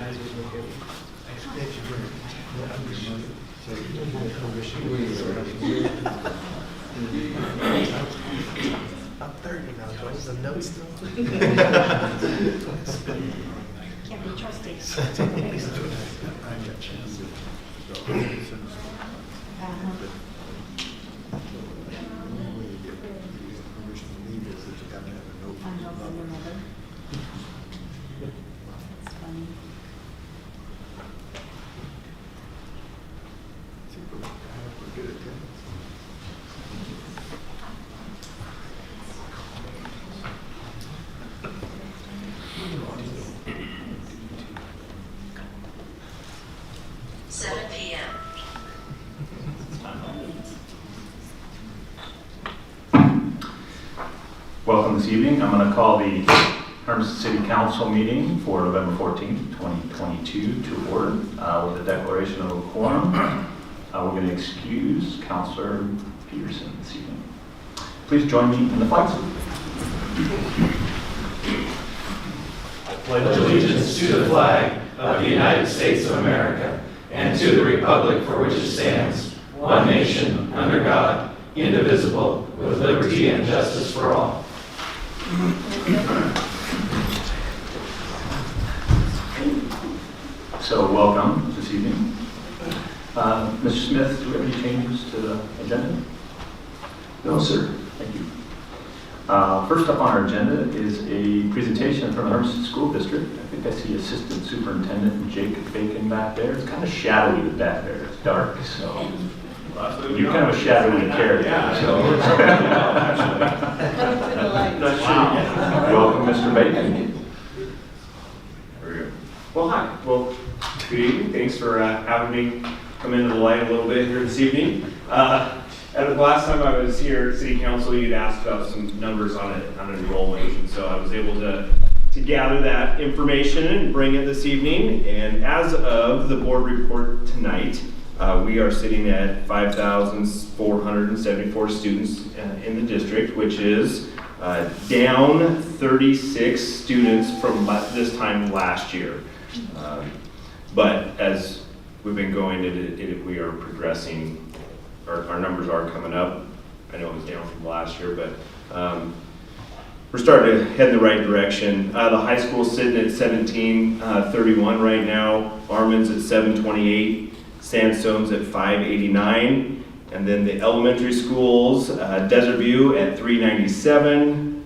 I'm 30 now, do I need some notes still? Can't be trusted. That's funny. Welcome this evening. I'm going to call the Hermiston City Council meeting for November 14th, 2022 to order with a declaration of a quorum. We're going to excuse Councilor Peterson this evening. Please join me in the flag salute. I pledge allegiance to the flag of the United States of America and to the republic for which it stands, one nation, under God, indivisible, with liberty and justice for all. So welcome this evening. Mr. Smith, do we have any changes to the agenda? No, sir. Thank you. First up on our agenda is a presentation from the Hermiston School District. I think I see Assistant Superintendent Jake Bacon back there. It's kind of shadowy back there. It's dark, so you're kind of a shadowy character. Yeah, So. Welcome, Mr. Bacon. There we go. Well, hi. Well, good evening. Thanks for having me come into the light a little bit here this evening. At the last time I was here at City Council, you'd asked about some numbers on enrollment, and so I was able to gather that information and bring it this evening. And as of the board report tonight, we are sitting at 5,474 students in the district, which is down 36 students from this time last year. But as we've been going, we are progressing. Our numbers are coming up. I know it was down from last year, but we're starting to head in the right direction. The high school's sitting at 1731 right now. Armin's at 728. Sandstone's at 589. And then the elementary schools, Desert View at 397.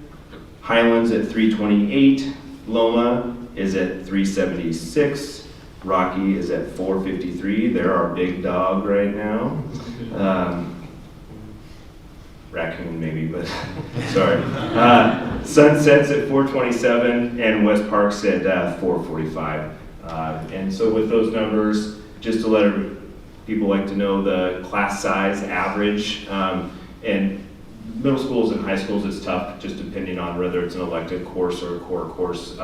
Highlands at 328. Loma is at 376. Rocky is at 453. They're our big dog right now. Raccoon maybe, but sorry. Sunset's at 427 and West Park's at 445. And so with those numbers, just to let people like to know the class size average, and middle schools and high schools is tough, just depending on whether it's an elective course or a core course.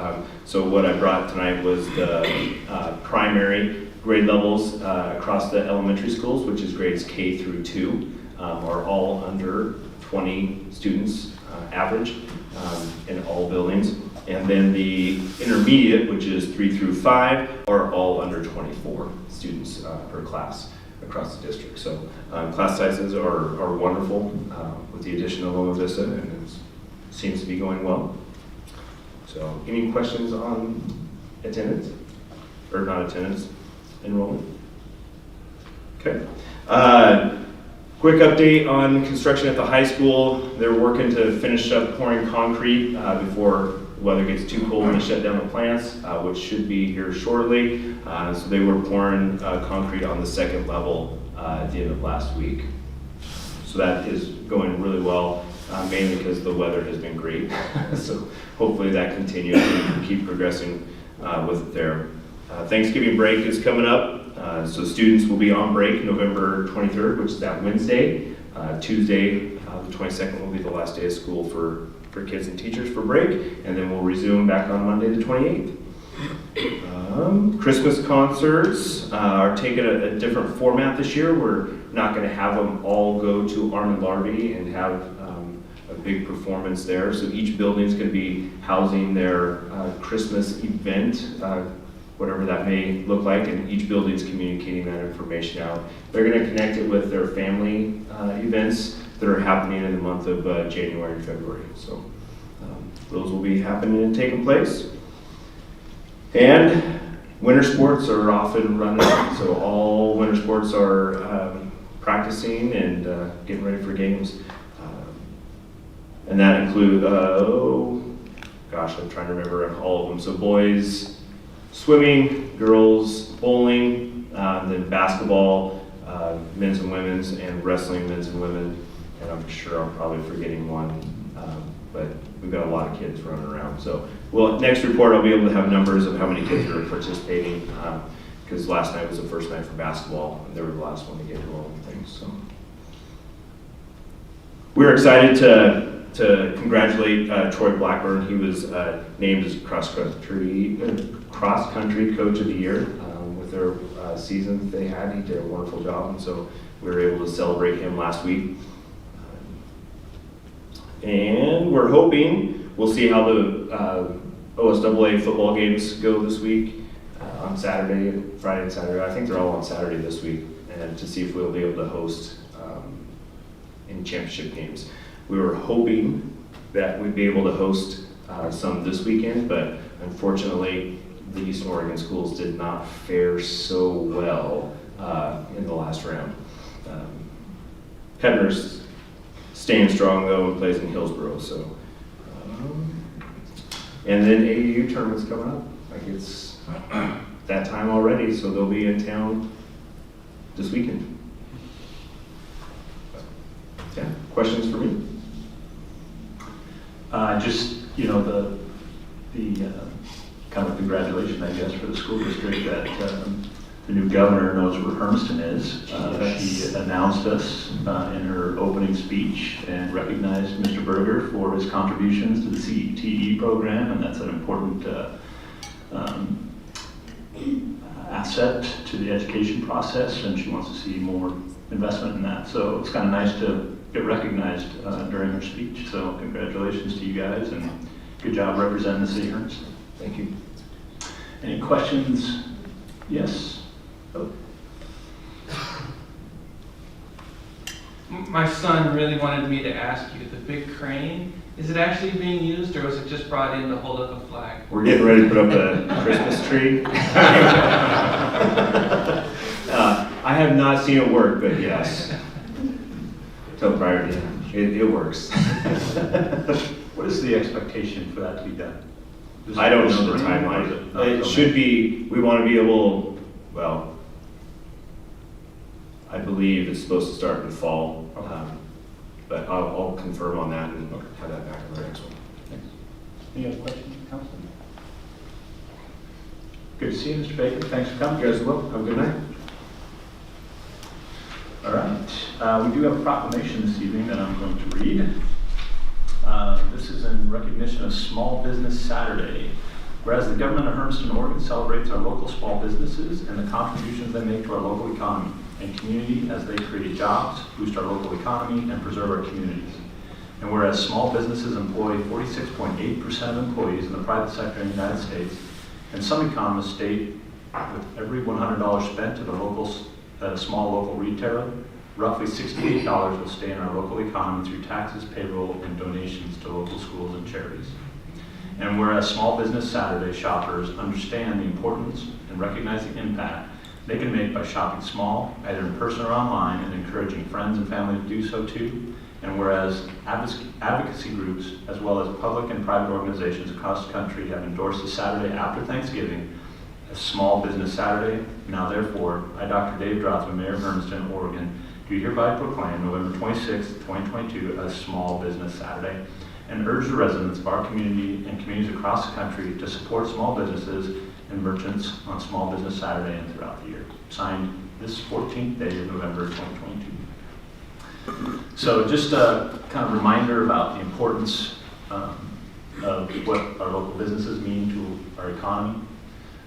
So what I brought tonight was the primary grade levels across the elementary schools, which is grades K through 2, are all under 20 students average in all buildings. And then the intermediate, which is 3 through 5, are all under 24 students per class across the district. So class sizes are wonderful with the addition of Loma Vista, and it seems to be going well. So any questions on attendance? Or not attendance, enrollment? Okay. Quick update on construction at the high school. They're working to finish up pouring concrete before the weather gets too cold and they shut down the plants, which should be here shortly. So they were pouring concrete on the second level at the end of last week. So that is going really well, mainly because the weather has been great. So hopefully that continues and keep progressing with it there. Thanksgiving break is coming up. So students will be on break November 23rd, which is that Wednesday. Tuesday, the 22nd will be the last day of school for kids and teachers for break, and then we'll resume back on Monday the 28th. Christmas concerts are taking a different format this year. We're not going to have them all go to Armin Larby and have a big performance there. So each building is going to be housing their Christmas event whatever that may look like, and each building's communicating that information out. They're going to connect it with their family events that are happening in the month of January and February. So those will be happening and taking place. And winter sports are off and running, so all winter sports are practicing and getting ready for games. And that includes, I'm trying to remember all of them. So boys swimming, girls bowling, then basketball, men's and women's, and wrestling men's and women. And I'm sure I'm probably forgetting one, but we've got a lot of kids running around. So, well, next report I'll be able to have numbers of how many kids are participating, because last night was the first night for basketball, and they were the last one to get to all the things. So, we're excited to congratulate Troy Blackburn. He was named as cross country coach of the year with their season that they had. He did a wonderful job, and so we were able to celebrate him last week. And we're hoping we'll see how the OSAA football games go this week on Saturday, Friday and Saturday. I think they're all on Saturday this week, and to see if we'll be able to host any championship games. We were hoping that we'd be able to host some this weekend, but unfortunately the Eastern Oregon schools did not fare so well in the last round. Hebner's staying strong though and plays in Hillsboro, so. And then AAU tournament's coming up. Like it's that time already, so they'll be in town this weekend. Yeah, questions for me? Just, the kind of congratulations, I guess, for the school district that the new governor knows where Hermiston is. Yes. She announced us in her opening speech and recognized Mr. Berger for his contributions to the CTE program, and that's an important asset to the education process, and she wants to see more investment in that. So it's kind of nice to get recognized during her speech. So congratulations to you guys, and good job representing the city of Hermiston. Thank you. Any questions? Yes? Oh. My son really wanted me to ask you, the big crane, is it actually being used, or was it just brought in to hold up a flag? We're getting ready to put up the Christmas tree. I have not seen it work, but yes. Tell priority, it works. What is the expectation for that to be done? I don't know the timeline. It should be, we want to be able, well, I believe it's supposed to start in the fall, but I'll confirm on that and have that back on the next one. Thanks. Any other questions, Councilman? Good to see you, Mr. Baker. Thanks for coming. You guys as well. Have a good night. All right. We do have a proclamation this evening that I'm going to read. This is in recognition of Small Business Saturday. Whereas the government of Hermiston, Oregon celebrates our local small businesses and the contributions they make to our local economy and community as they create jobs, boost our local economy, and preserve our communities. And whereas small businesses employ 46.8% of employees in the private sector in the United States, and some economists state with every $100 spent at a small local retailer, roughly $68 will stay in our local economy through taxes, payroll, and donations to local schools and charities. And whereas Small Business Saturday shoppers understand the importance and recognize the impact they can make by shopping small, either in person or online, and encouraging friends and family to do so too. And whereas advocacy groups, as well as public and private organizations across the country have endorsed the Saturday after Thanksgiving as Small Business Saturday, now therefore, I, Dr. Dave Drothman, Mayor of Hermiston, Oregon, do hereby proclaim November 26, 2022 as Small Business Saturday, and urge the residents of our community and communities across the country to support small businesses and merchants on Small Business Saturday and throughout the year. Signed this 14th day of November 2022. So just a kind of reminder about the importance of what our local businesses mean to our economy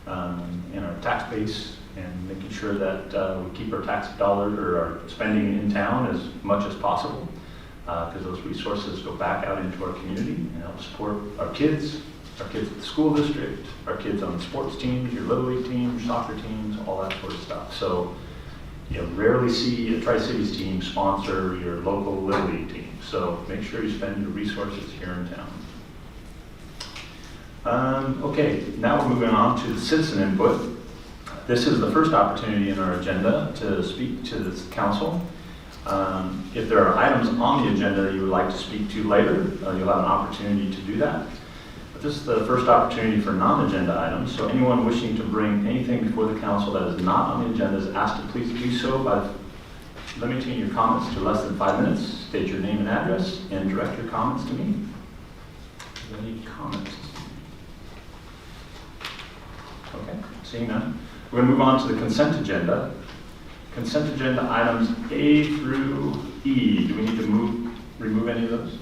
and our tax base, and making sure that we keep our tax dollars or our spending in town as much as possible, because those resources go back out into our community and help support our kids, our kids at the school district, our kids on the sports teams, your Little League teams, soccer teams, all that sort of stuff. So you rarely see a Tri-Cities team sponsor your local Little League team. So make sure you spend your resources here in town. Okay, now we're moving on to the citizen input. This is the first opportunity in our agenda to speak to the council. If there are items on the agenda you would like to speak to later, you'll have an opportunity to do that. But this is the first opportunity for non-agenda items, so anyone wishing to bring anything before the council that is not on the agenda is asked to please do so by limiting your comments to less than 5 minutes. State your name and address and direct your comments to me. Any comments? Okay, seeing none. We're going to move on to the consent agenda. Consent agenda items A through E. Do we need to remove any of those?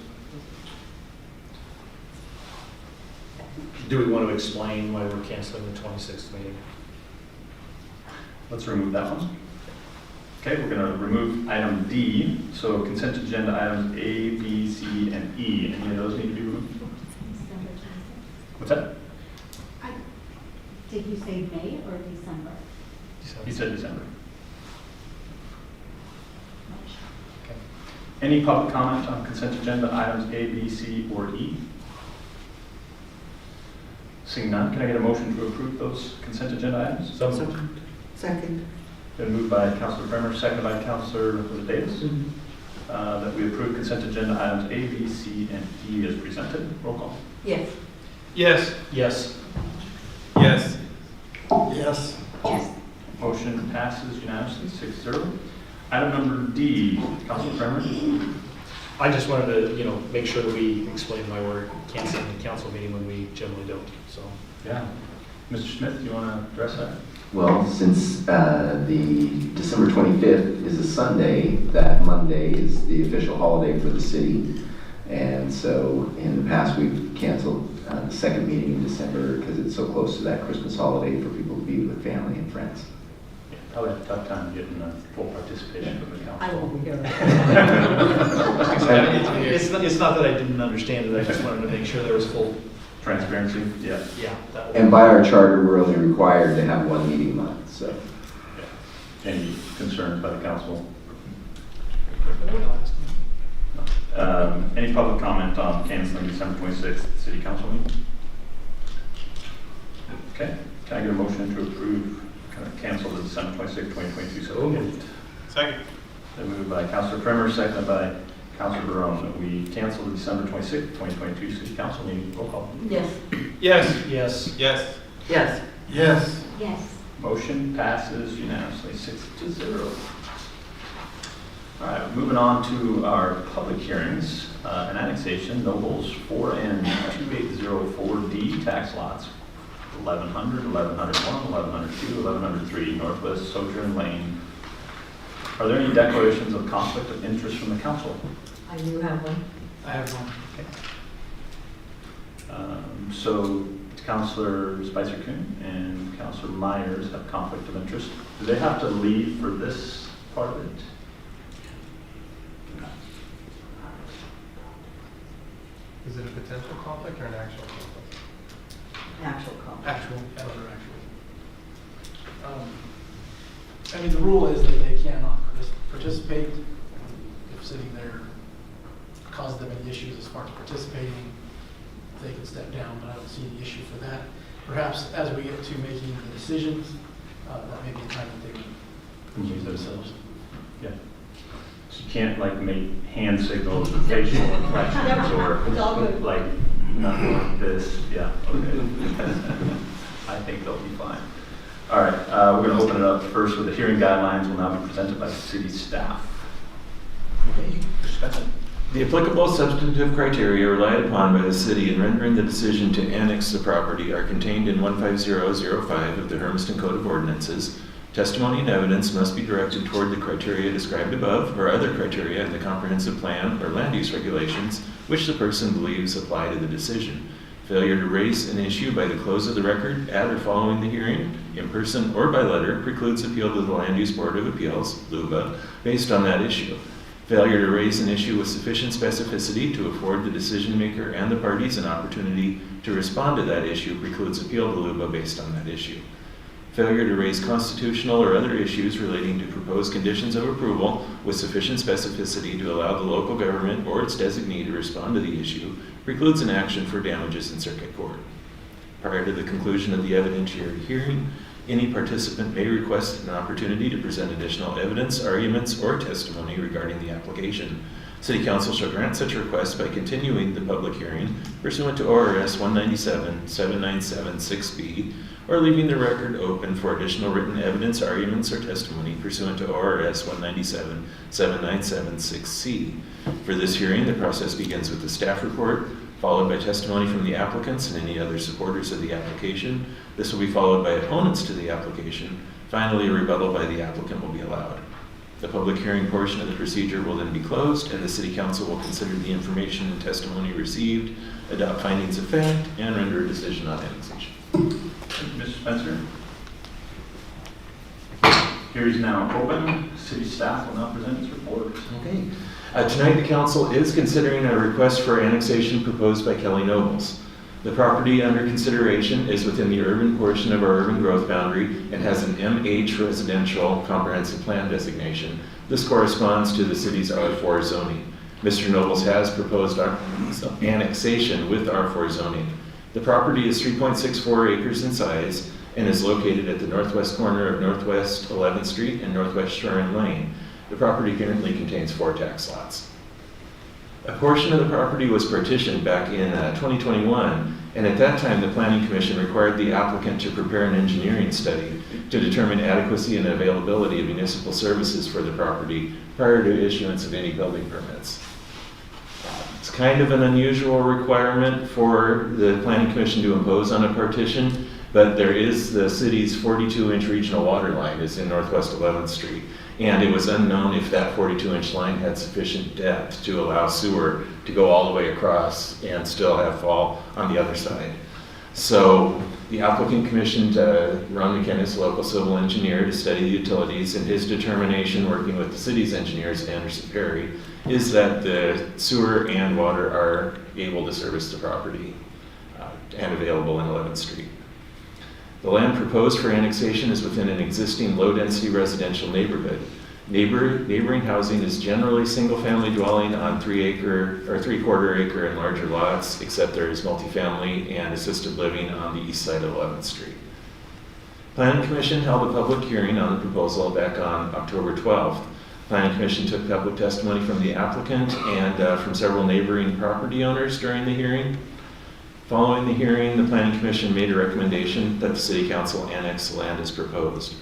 Do we want to explain why we're canceling the 26th meeting? Let's remove that one. Okay, we're going to remove item D. So consent agenda items A, B, C, and E. Any of those need to be removed? December 26th. What's that? Did you say May or December? You said December. Okay. Any public comment on consent agenda items A, B, C, or E? Seeing none, can I get a motion to approve those consent agenda items? So moved. Second. Been moved by Councilor Bremer, seconded by Councilor Davis. That we approve consent agenda items A, B, C, and E as presented. Roll call. Yes. Yes. Yes. Yes. Yes. Yes. Motion passes unanimously, 6-0. Item number D, Councilor Bremer. I just wanted to, make sure that we explain why we're canceling the council meeting when we generally don't, so. Yeah. Mr. Smith, do you want to address that? Well, since the December 25th is a Sunday, that Monday is the official holiday for the city. And so in the past, we've canceled the second meeting in December because it's so close to that Christmas holiday for people to be with family and friends. Yeah, probably had a tough time getting full participation from the council. I won't be here. It's not that I didn't understand it, I just wanted to make sure there was full, Transparency, yeah. that And by our charter, we're only required to have one meeting a month, so. Yeah. Any concerns by the council? Any public comment on canceling December 26th city council meeting? Okay, can I get a motion to approve, cancel the December 26th, 2022 city meeting? Second. Then moved by Councilor Bremer, seconded by Councilor Barone, that we cancel the December 26th, 2022 city council meeting. Roll call. Yes. Yes. yes. Yes. Yes. Yes. Yes. Motion passes unanimously, 6-0. All right, moving on to our public hearings. An annexation, Nobles 4N 2804D tax lots, 1100, 1101, 1102, 1103, Northwest Sojourn Lane. Are there any declarations of conflict of interest from the council? I do have one. I have one. So Councilor Spicer-Coon and Councilor Myers have conflict of interest. Do they have to leave for this part of it? Is it a potential conflict or an actual conflict? Actual call. Actual. I mean, the rule is that they cannot participate. If sitting there causes them any issues as far as participating, they can step down, but I don't see any issue for that. Perhaps as we get to making the decisions, that may be the time that they would Use themselves. Yeah. So you can't make hand signals or facial inflections or It's all good. nothing like this. Yeah, okay. I think they'll be fine. All right, we're going to open it up first with the hearing guidelines will now be presented by the city staff. The applicable substantive criteria relied upon by the city in rendering the decision to annex the property are contained in 15005 of the Hermiston Code of Ordinances. Testimony and evidence must be directed toward the criteria described above or other criteria in the comprehensive plan or land use regulations which the person believes apply to the decision. Failure to raise an issue by the close of the record at or following the hearing, in person or by letter, precludes appeal to the Land Use Board of Appeals, LUBA, based on that issue. Failure to raise an issue with sufficient specificity to afford the decision maker and the parties an opportunity to respond to that issue precludes appeal to LUBA based on that issue. Failure to raise constitutional or other issues relating to proposed conditions of approval with sufficient specificity to allow the local government or its designee to respond to the issue precludes an action for damages in circuit court. Prior to the conclusion of the evidentiary hearing, any participant may request an opportunity to present additional evidence, arguments, or testimony regarding the application. City Council shall grant such request by continuing the public hearing pursuant to ORS 197-797-6B, or leaving the record open for additional written evidence, arguments, or testimony pursuant to ORS 197-797-6C. For this hearing, the process begins with the staff report, followed by testimony from the applicants and any other supporters of the application. This will be followed by opponents to the application. Finally, a rebuttal by the applicant will be allowed. The public hearing portion of the procedure will then be closed, and the City Council will consider the information and testimony received, adopt findings of fact, and render a decision on annexation. Mr. Spencer? Hearing is now open. City staff will now present its report. Okay. Tonight, the council is considering a request for annexation proposed by Kelly Nobles. The property under consideration is within the urban portion of our urban growth boundary and has an MH residential comprehensive plan designation. This corresponds to the city's R4 zoning. Mr. Nobles has proposed annexation with R4 zoning. The property is 3.64 acres in size and is located at the northwest corner of Northwest 11th Street and Northwest Shoreline Lane. The property currently contains 4 tax lots. A portion of the property was partitioned back in 2021, and at that time the Planning Commission required the applicant to prepare an engineering study to determine adequacy and availability of municipal services for the property prior to issuance of any building permits. It's kind of an unusual requirement for the Planning Commission to impose on a partition, but there is the city's 42-inch regional water line is in Northwest 11th Street. And it was unknown if that 42-inch line had sufficient depth to allow sewer to go all the way across and still have fall on the other side. So the applicant commissioned Ron McKennis, local civil engineer, to study the utilities, and his determination, working with the city's engineers at Anderson Perry, is that the sewer and water are able to service the property and available in 11th Street. The land proposed for annexation is within an existing low-density residential neighborhood. Neighboring housing is generally single-family dwelling on 3-acre or 3/4 acre and larger lots, except there is multifamily and assisted living on the east side of 11th Street. Planning Commission held a public hearing on the proposal back on October 12th. Planning Commission took public testimony from the applicant and from several neighboring property owners during the hearing. Following the hearing, the Planning Commission made a recommendation that the City Council annex the land as proposed.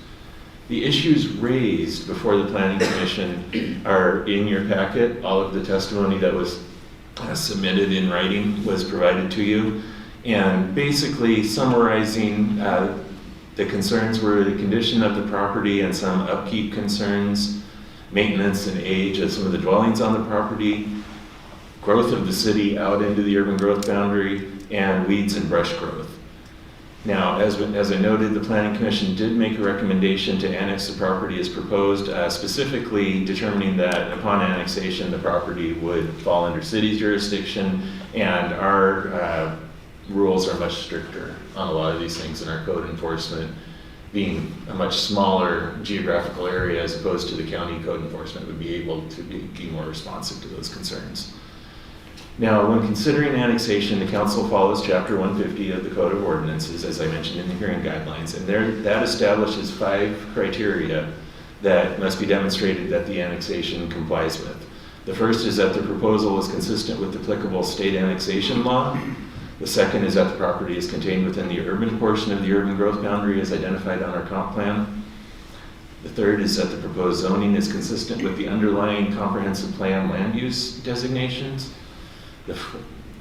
The issues raised before the Planning Commission are in your packet. All of the testimony that was submitted in writing was provided to you. And basically summarizing, the concerns were the condition of the property and some upkeep concerns, maintenance and age of some of the dwellings on the property, growth of the city out into the urban growth boundary, and weeds and brush growth. Now, as I noted, the Planning Commission did make a recommendation to annex the property as proposed, specifically determining that upon annexation, the property would fall under city jurisdiction, and our rules are much stricter on a lot of these things, and our code enforcement being a much smaller geographical area as opposed to the county code enforcement would be able to be more responsive to those concerns. Now, when considering annexation, the council follows Chapter 150 of the Code of Ordinances, as I mentioned in the hearing guidelines, and that establishes 5 criteria that must be demonstrated that the annexation complies with. The first is that the proposal is consistent with applicable state annexation law. The second is that the property is contained within the urban portion of the urban growth boundary as identified on our comp plan. The third is that the proposed zoning is consistent with the underlying comprehensive plan land use designations. The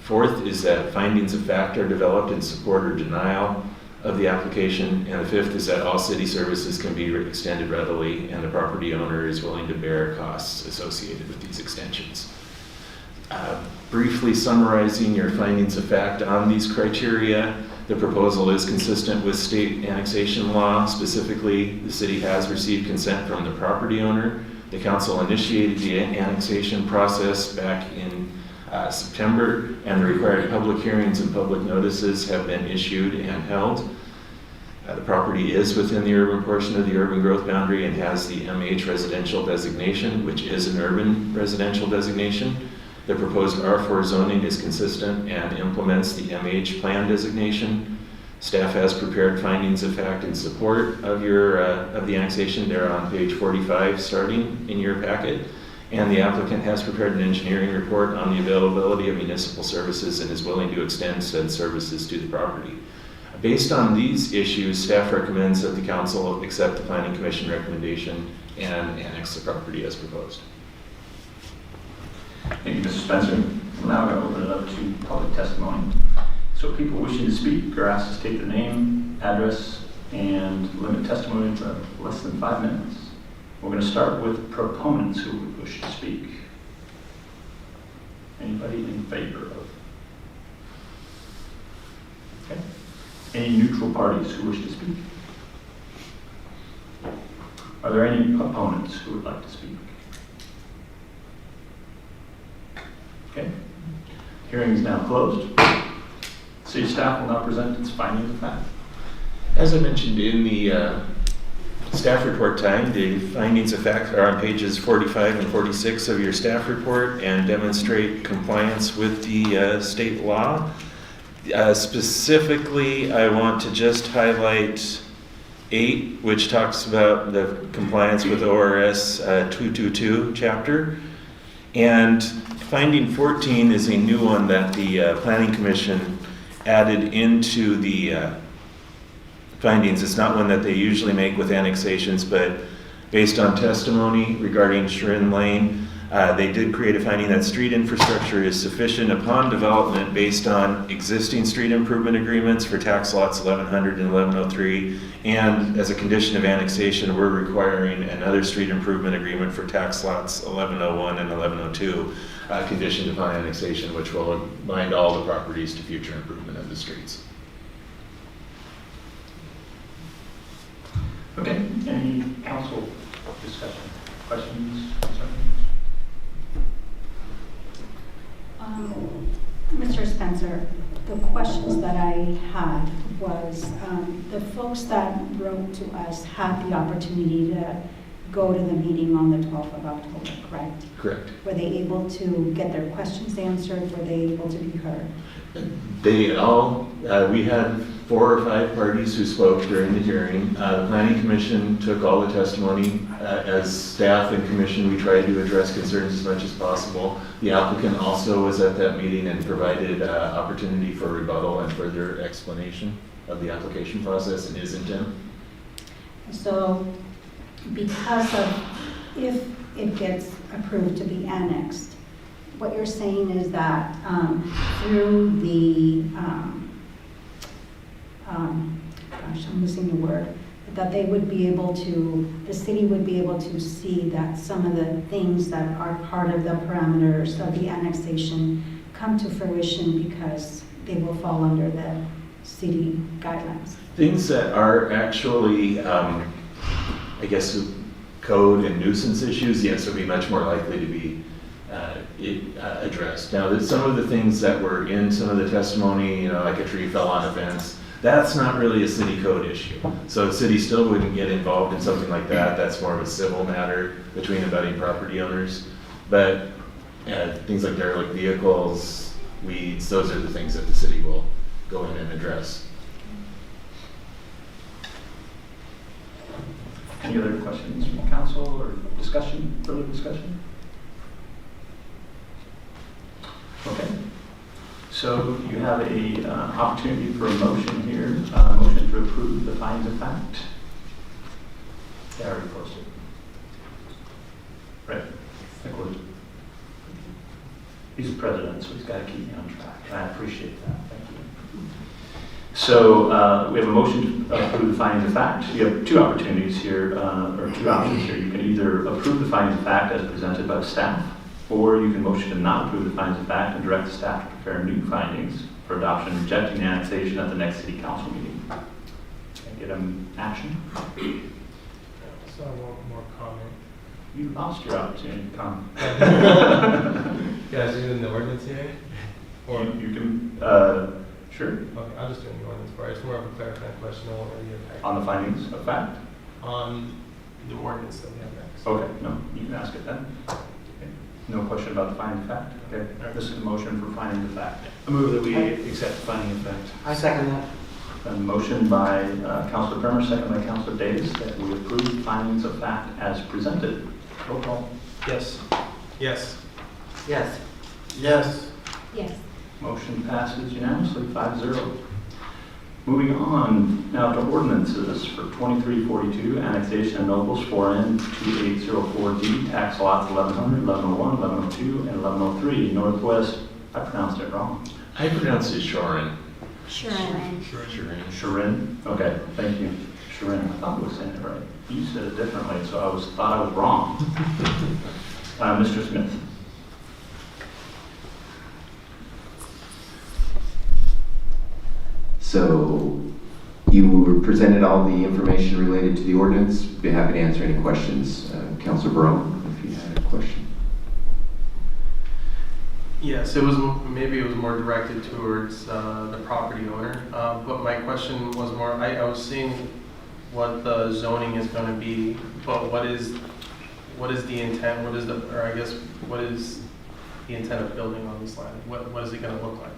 fourth is that findings of fact are developed in support or denial of the application. And the fifth is that all city services can be extended readily and the property owner is willing to bear costs associated with these extensions. Briefly summarizing your findings of fact on these criteria, the proposal is consistent with state annexation law. Specifically, the city has received consent from the property owner The council initiated the annexation process back in September, and the required public hearings and public notices have been issued and held. The property is within the urban portion of the urban growth boundary and has the MH residential designation, which is an urban residential designation. The proposed R4 zoning is consistent and implements the MH plan designation. Staff has prepared findings of fact in support of the annexation. They're on page 45 starting in your packet. And the applicant has prepared an engineering report on the availability of municipal services and is willing to extend said services to the property. Based on these issues, staff recommends that the council accept the Planning Commission recommendation and annex the property as proposed. Thank you, Mr. Spencer. We're now going to open it up to public testimony. So people wishing to speak are asked to state their name, address, and limit testimony to less than 5 minutes. We're going to start with proponents who would wish to speak. Anybody in favor of? Okay. Any neutral parties who wish to speak? Are there any opponents who would like to speak? Okay. Hearing is now closed. City staff will now present its findings of fact. As I mentioned in the staff report time, the findings of fact are on pages 45 and 46 of your staff report and demonstrate compliance with the state law. Specifically, I want to just highlight 8, which talks about the compliance with ORS 222 chapter. And finding 14 is a new one that the Planning Commission added into the findings. It's not one that they usually make with annexations, but based on testimony regarding Schrin Lane, they did create a finding that street infrastructure is sufficient upon development based on existing street improvement agreements for tax lots 1100 and 1103. And as a condition of annexation, we're requiring another street improvement agreement for tax lots 1101 and 1102, conditioned upon annexation, which will bind all the properties to future improvement of the streets. Okay, any council discussion, questions, concerns? Mr. Spencer, the questions that I had was, the folks that wrote to us had the opportunity to go to the meeting on the 12th of October, correct? Correct. Were they able to get their questions answered? Were they able to be heard? They all, we had 4 or 5 parties who spoke during the hearing. The Planning Commission took all the testimony. As staff and commission, we tried to address concerns as much as possible. The applicant also was at that meeting and provided opportunity for rebuttal and further explanation of the application process and his intent. So because of, if it gets approved to be annexed, what you're saying is that through the, gosh, I'm losing the word, that they would be able to, the city would be able to see that some of the things that are part of the parameters of the annexation come to fruition because they will fall under the city guidelines. Things that are actually, I guess, code and nuisance issues, yes, would be much more likely to be addressed. Now, some of the things that were in some of the testimony, you know, like a tree fell on a fence, that's not really a city code issue. So the city still wouldn't get involved in something like that. That's more of a civil matter between abutting property owners. But things like derelict vehicles, weeds, those are the things that the city will go in and address. Any other questions from council or discussion, further discussion? Okay. So you have a opportunity for a motion here, motion to approve the findings of fact. Yeah, I already posted. Right. He's the president, so he's got to keep me on track. And I appreciate that. Thank you. So we have a motion to approve the findings of fact. You have 2 opportunities here, or 2 options here. You can either approve the findings of fact as presented by the staff, or you can motion to not approve the findings of fact and direct the staff to prepare new findings for adoption, rejecting the annexation at the next city council meeting. Can I get an action? So I want more comment. You lost your opportunity to come. Yeah, is it in the ordinance here? Or, You can, sure, okay, I'll just do the ordinance part. It's more of a clarifying question. I won't really impact on the findings of fact? on the ordinance that we have next. Okay, no, you can ask it then. Okay. No question about the finding of fact? Okay, this is a motion for finding of fact. I move that we accept finding of fact. I second that. A motion by Councilor Bremer, second by Councilor Davis, that we approve findings of fact as presented. Roll call. Yes. Yes. Yes. Yes. Yes. Motion passes unanimously, 5-0. Moving on now to ordinances for 2342, annexation of Nobles 4N 2804D, tax lots 1100, 1101, 1102, and 1103, Northwest, I pronounced it wrong. I pronounce it Shorin. Sure. Shorin. Sharin? Okay, thank you. Sharin, I thought I was saying it right. You said it differently, so thought I was wrong. Mr. Smith. So you were presented all the information related to the ordinance. Be happy to answer any questions. Councilor Barone, if you had a question. Yes, maybe it was more directed towards the property owner, but my question was more, I was seeing what the zoning is going to be, but what is the intent, what is the intent of building on this land? What is it going to look like?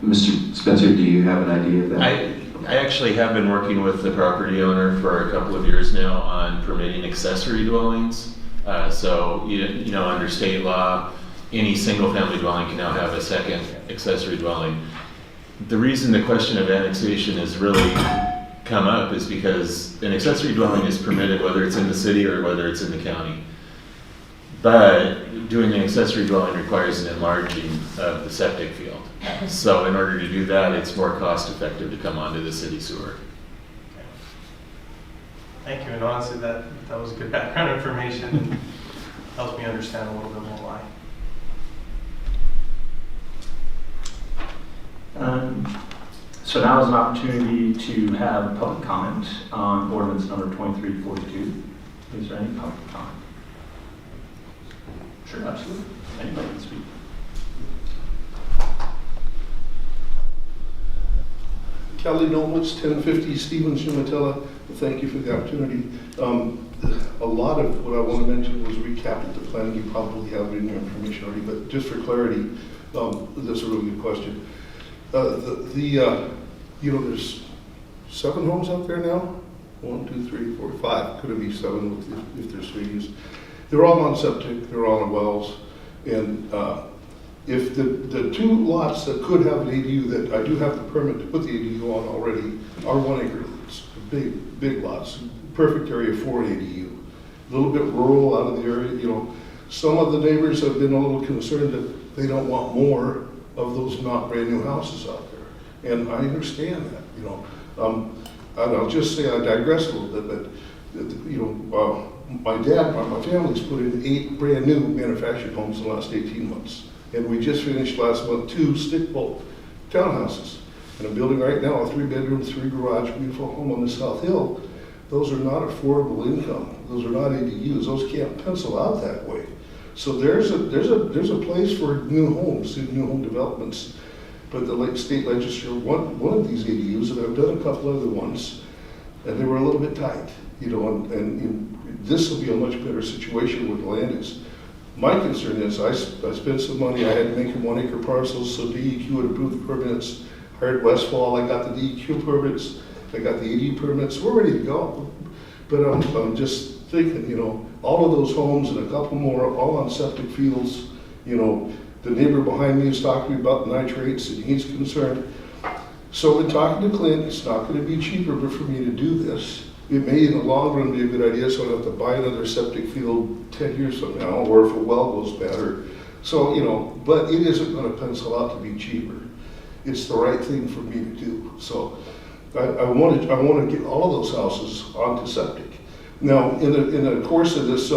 Mr. Spencer, do you have an idea of that? I actually have been working with the property owner for a couple of years now on permitting accessory dwellings. So, you know, under state law, any single-family dwelling can now have a second accessory dwelling. The reason the question of annexation has really come up is because an accessory dwelling is permitted whether it's in the city or whether it's in the county. But doing an accessory dwelling requires an enlarging of the septic field. So in order to do that, it's more cost-effective to come onto the city sewer. Thank you, and honestly, that was good background information and helps me understand a little bit more why. So now is an opportunity to have public comment on ordinance number 2342. Is there any public comment? Sure, absolutely. Anybody can speak. Kelly Nobles, 1050 Stevens, Umatilla. Thank you for the opportunity. A lot of what I want to mention was recapped at the planning. You probably have it in your information already, but just for clarity, that's a really good question. You know, there's 7 homes out there now. 1, 2, 3, 4, 5. Could it be 7 if there's 3 used? They're all on septic. They're all on wells, and if the 2 lots that could have an ADU that I do have the permit to put the ADU on already are 1 acre lots, big lots, perfect area for an ADU. A little bit rural out of the area, you know. Some of the neighbors have been a little concerned that they don't want more of those not brand new houses out there. And I understand that, you know. And I'll just say, I digress a little bit, but, you know, my family's put in 8 brand new manufactured homes in the last 18 months. And we just finished last month 2 stick-built townhouses. And I'm building right now a 3-bedroom, 3-garage, beautiful home on the South Hill. Those are not affordable income. Those are not ADUs. Those can't pencil out that way. So there's a place for new homes, new home developments. But the state legislature want one of these ADUs, and I've done a couple other ones, and they were a little bit tight, you know. And this will be a much better situation where the land is. My concern is I spent some money. I had to make them 1 acre parcels, so DEQ would approve the permits. Hired Westfall. I got the DEQ permits. I got the AD permits. We're ready to go. But I'm just thinking, you know, all of those homes and a couple more, all on septic fields. You know, the neighbor behind me is talking about nitrates, and he's concerned. So in talking to Clint, it's not going to be cheaper for me to do this. It may in the long run be a good idea, so I don't have to buy another septic field 10 years from now, or if a well goes better. So, you know, but it isn't going to pencil out to be cheaper. It's the right thing for me to do. So I want to get all of those houses onto septic. Now, in the course of this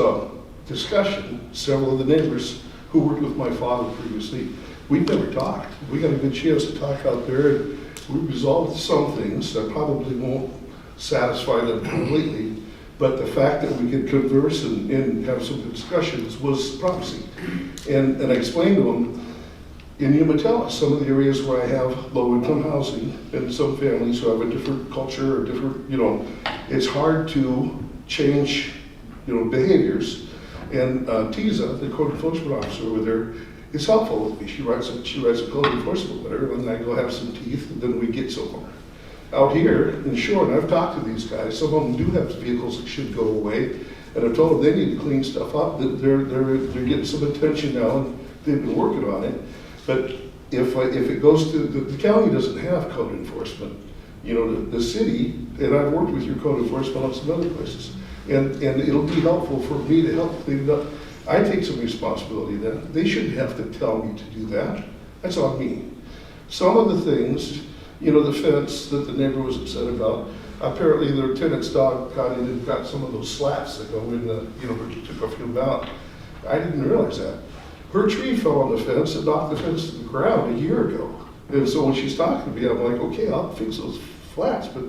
discussion, several of the neighbors who worked with my father previously, we've never talked. We got a good chance to talk out there, and we resolved some things that probably won't satisfy them completely, But the fact that we could converse and have some discussions was promising. And I explained to them, in Umatilla, some of the areas where I have low-income housing and some families who have a different culture or different, it's hard to change, behaviors. And Tiza, the code enforcement officer over there, is helpful with me. She writes a code enforcement letter, and then I go have some teeth, and then we get somewhere. Out here in Shore, and I've talked to these guys, some of them do have vehicles that should go away, and I've told them they need to clean stuff up, that they're getting some attention now, and they've been working on it. But if it goes to, the county doesn't have code enforcement, the city, and I've worked with your code enforcement on some other places, and it'll be helpful for me to help clean it up. I take some responsibility then. They shouldn't have to tell me to do that. That's on me. Some of the things, the fence that the neighbor was upset about, apparently their tenant's dog got in and got some of those slats that go in the, where you took off your mount. I didn't realize that. Her tree fell on the fence and knocked the fence to the ground a year ago. And so when she's talking to me, I'm like, okay, I'll fix those flats, but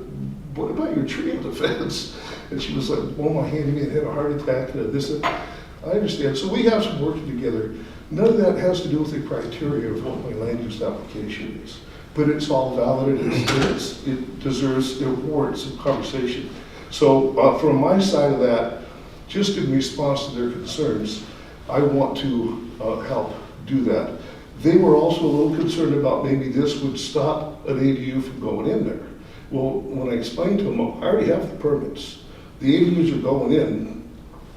what about your tree on the fence? And she was like, well, my handyman had a heart attack, this and that. I understand. So we have some working together. None of that has to do with the criteria of what my land use application is. But it's all valid and it deserves, it warrants some conversation. So from my side of that, just in response to their concerns, I want to help do that. They were also a little concerned about maybe this would stop an ADU from going in there. Well, when I explained to them, I already have the permits. The ADUs are going in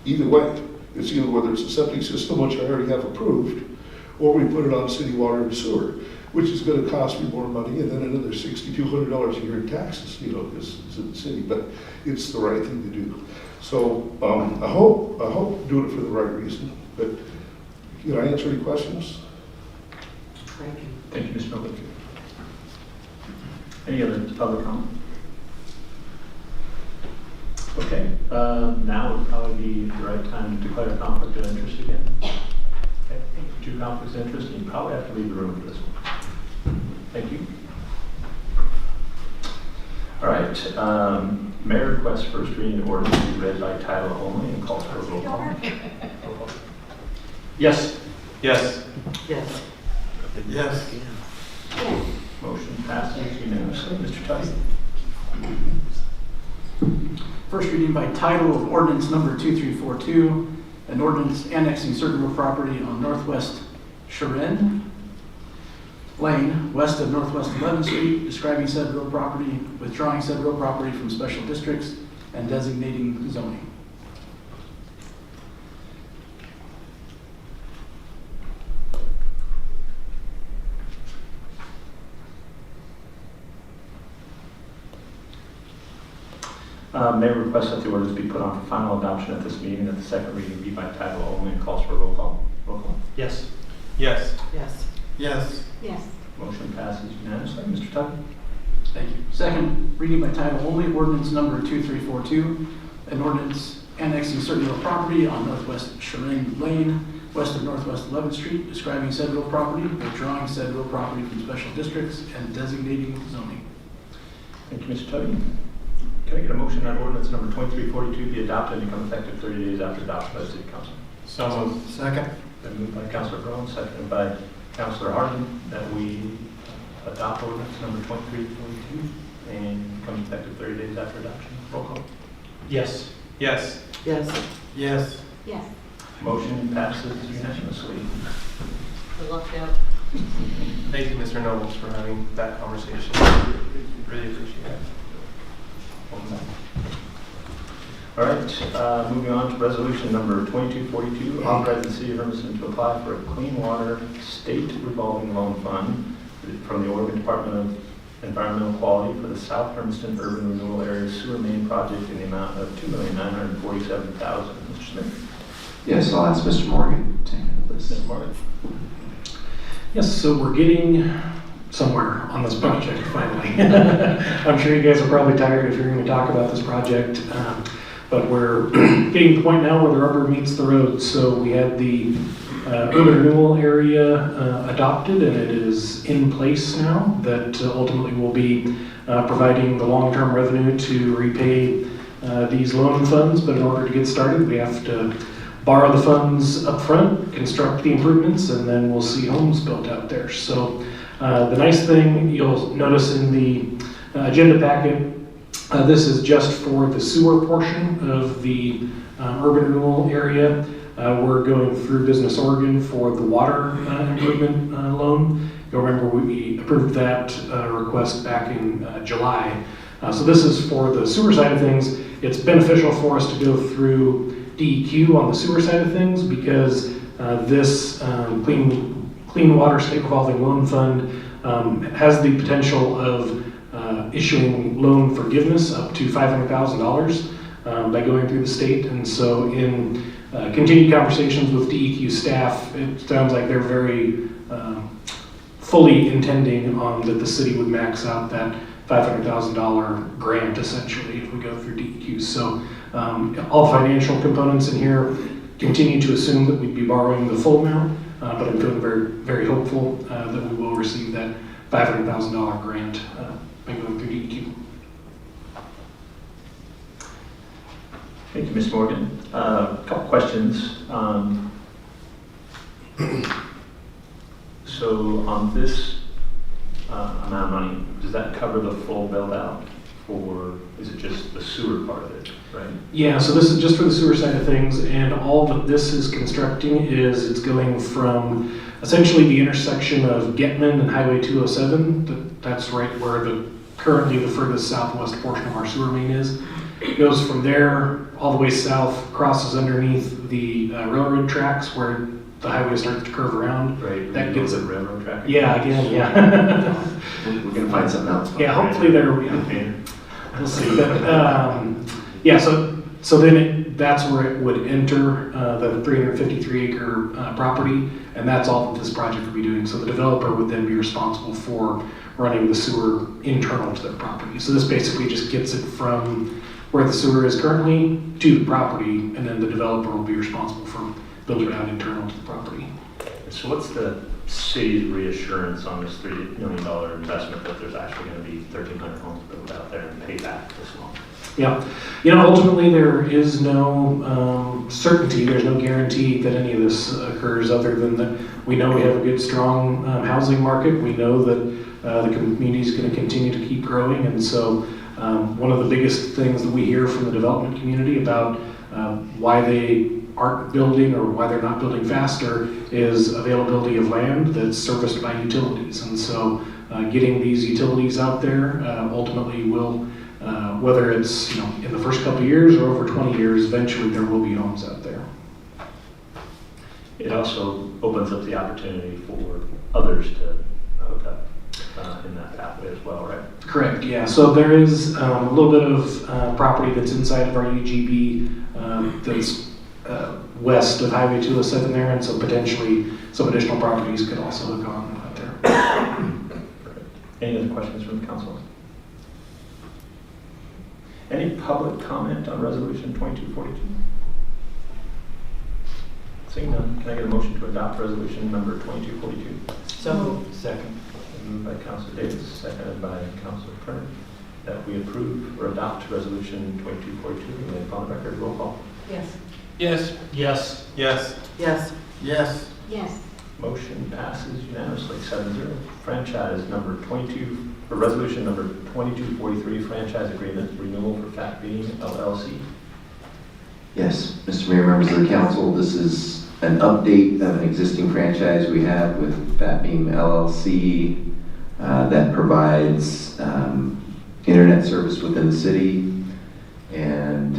either way. It's either whether it's a septic system, which I already have approved, or we put it on city water and sewer, which is going to cost me more money and then another $6,200 a year in taxes, because it's in the city. But it's the right thing to do. So I hope doing it for the right reason. But can I answer any questions? Thank you. Thank you, Mr. Miller. Any other public comment? Okay, now would probably be the right time to declare a conflict of interest again. Okay, two conflicts of interest, and you probably have to leave the room for this one. Thank you. All right, Mayor requests first reading of ordinance to be read by title only and calls for a roll call. Yes. Yes. Yes. Yes. Motion passes unanimously. Mr. Tuckey. First reading by title of ordinance number 2342, an ordinance annexing certain real property on Northwest Sharon Lane, west of Northwest 11th Street, describing said real property, withdrawing said real property from special districts, and designating zoning. Mayor requests that the ordinance be put on for final adoption at this meeting, that the second reading be by title only and calls for a roll call. Roll call. Yes. Yes. Yes. Yes. Yes. Motion passes unanimously. Mr. Tuckey. Thank you. Second reading by title only, ordinance number 2342, an ordinance annexing certain real property on Northwest Sharon Lane, west of Northwest 11th Street, describing said real property, withdrawing said real property from special districts, and designating zoning. Thank you, Mr. Tuckey. Can I get a motion that ordinance number 2342 be adopted and become effective 30 days after adoption by the City Council? So moved. Second. Been moved by Councilor Brown, seconded by Councilor Harden, that we adopt ordinance number 2342 and become effective 30 days after adoption. Roll call. Yes. Yes. Yes. Yes. Yes. Motion passes unanimously. I lucked out. Thank you, Mr. Nobles, for having that conversation. Really appreciate it. All right, moving on to resolution number 2242, authorizing the City of Hermiston to apply for a clean water state revolving loan fund from the Oregon Department of Environmental Quality for the South Hermiston Urban Renewal Area Sewer Main Project in the amount of $2,947,000. Mr. Smith. Yes, I'll ask Mr. Morgan to handle this. Mr. Morgan. Yes, so we're getting somewhere on this project finally. I'm sure you guys are probably tired of hearing me talk about this project, but we're getting to the point now where the rubber meets the road. So we had the urban renewal area adopted, and it is in place now that ultimately will be providing the long-term revenue to repay these loan funds, but in order to get started, we have to borrow the funds up front, construct the improvements, and then we'll see homes built out there. So the nice thing you'll notice in the agenda packet, this is just for the sewer portion of the urban renewal area. We're going through Business Oregon for the water improvement loan. You'll remember we approved that request back in July. So this is for the sewer side of things. It's beneficial for us to go through DEQ on the sewer side of things because this Clean Water State Revolving Loan Fund has the potential of issuing loan forgiveness up to $500,000 by going through the state. And so in continued conversations with DEQ staff, it sounds like they're very fully intending on that the city would max out that $500,000 grant essentially if we go through DEQ. So all financial components in here continue to assume that we'd be borrowing the full amount, but I'm feeling very, very hopeful that we will receive that $500,000 grant by going through DEQ. Thank you, Ms. Morgan. A couple questions. So on this amount of money, does that cover the full build out, or is it just the sewer part of it, right? Yeah, so this is just for the sewer side of things, and all that this is constructing is it's going from essentially the intersection of Getman and Highway 207. That's right where currently the furthest southwest portion of our sewer main is. It goes from there all the way south, crosses underneath the railroad tracks where the highway starts to curve around. Right. That gets a it. railroad track. Yeah, again, yeah. We're gonna find something else. Yeah, hopefully there will be. We'll see. But, yeah, so then that's where it would enter the 353 acre property, and that's all that this project would be doing. So the developer would then be responsible for running the sewer internal to their property. So this basically just gets it from where the sewer is currently to the property, and then the developer will be responsible for building out internal to the property. So what's the city's reassurance on this $3 million investment that there's actually going to be 1,300 homes built out there and pay back this long? Yeah, you know, ultimately there is no certainty, there's no guarantee that any of this occurs other than that we know we have a good, strong housing market. We know that the community is going to continue to keep growing, and so one of the biggest things that we hear from the development community about why they aren't building or why they're not building faster is availability of land that's serviced by utilities. And so getting these utilities out there ultimately will, whether it's in the first couple of years or over 20 years, eventually there will be homes out there. It also opens up the opportunity for others to hook up in that pathway as well, right? Correct, yeah. So there is a little bit of property that's inside of our UGB that's west of Highway 207 there, and so potentially some additional properties could also hook on out there. Any other questions from the council? Any public comment on resolution 2242? Seeing none, can I get a motion to adopt resolution number 2242? So Second. Moved by Councilor Davis, seconded by Councilor Turner, that we approve or adopt resolution 2242. And upon the record, roll call. yes. Yes. Yes. Yes. Yes. Yes. Yes. Motion passes unanimously, 7-0. Franchise number 22, or resolution number 2243, franchise agreement renewal for Fat Bean LLC. Yes, Mr. Mayor, members of the council, this is an update of an existing franchise we have with Fat Beam LLC that provides internet service within the city. And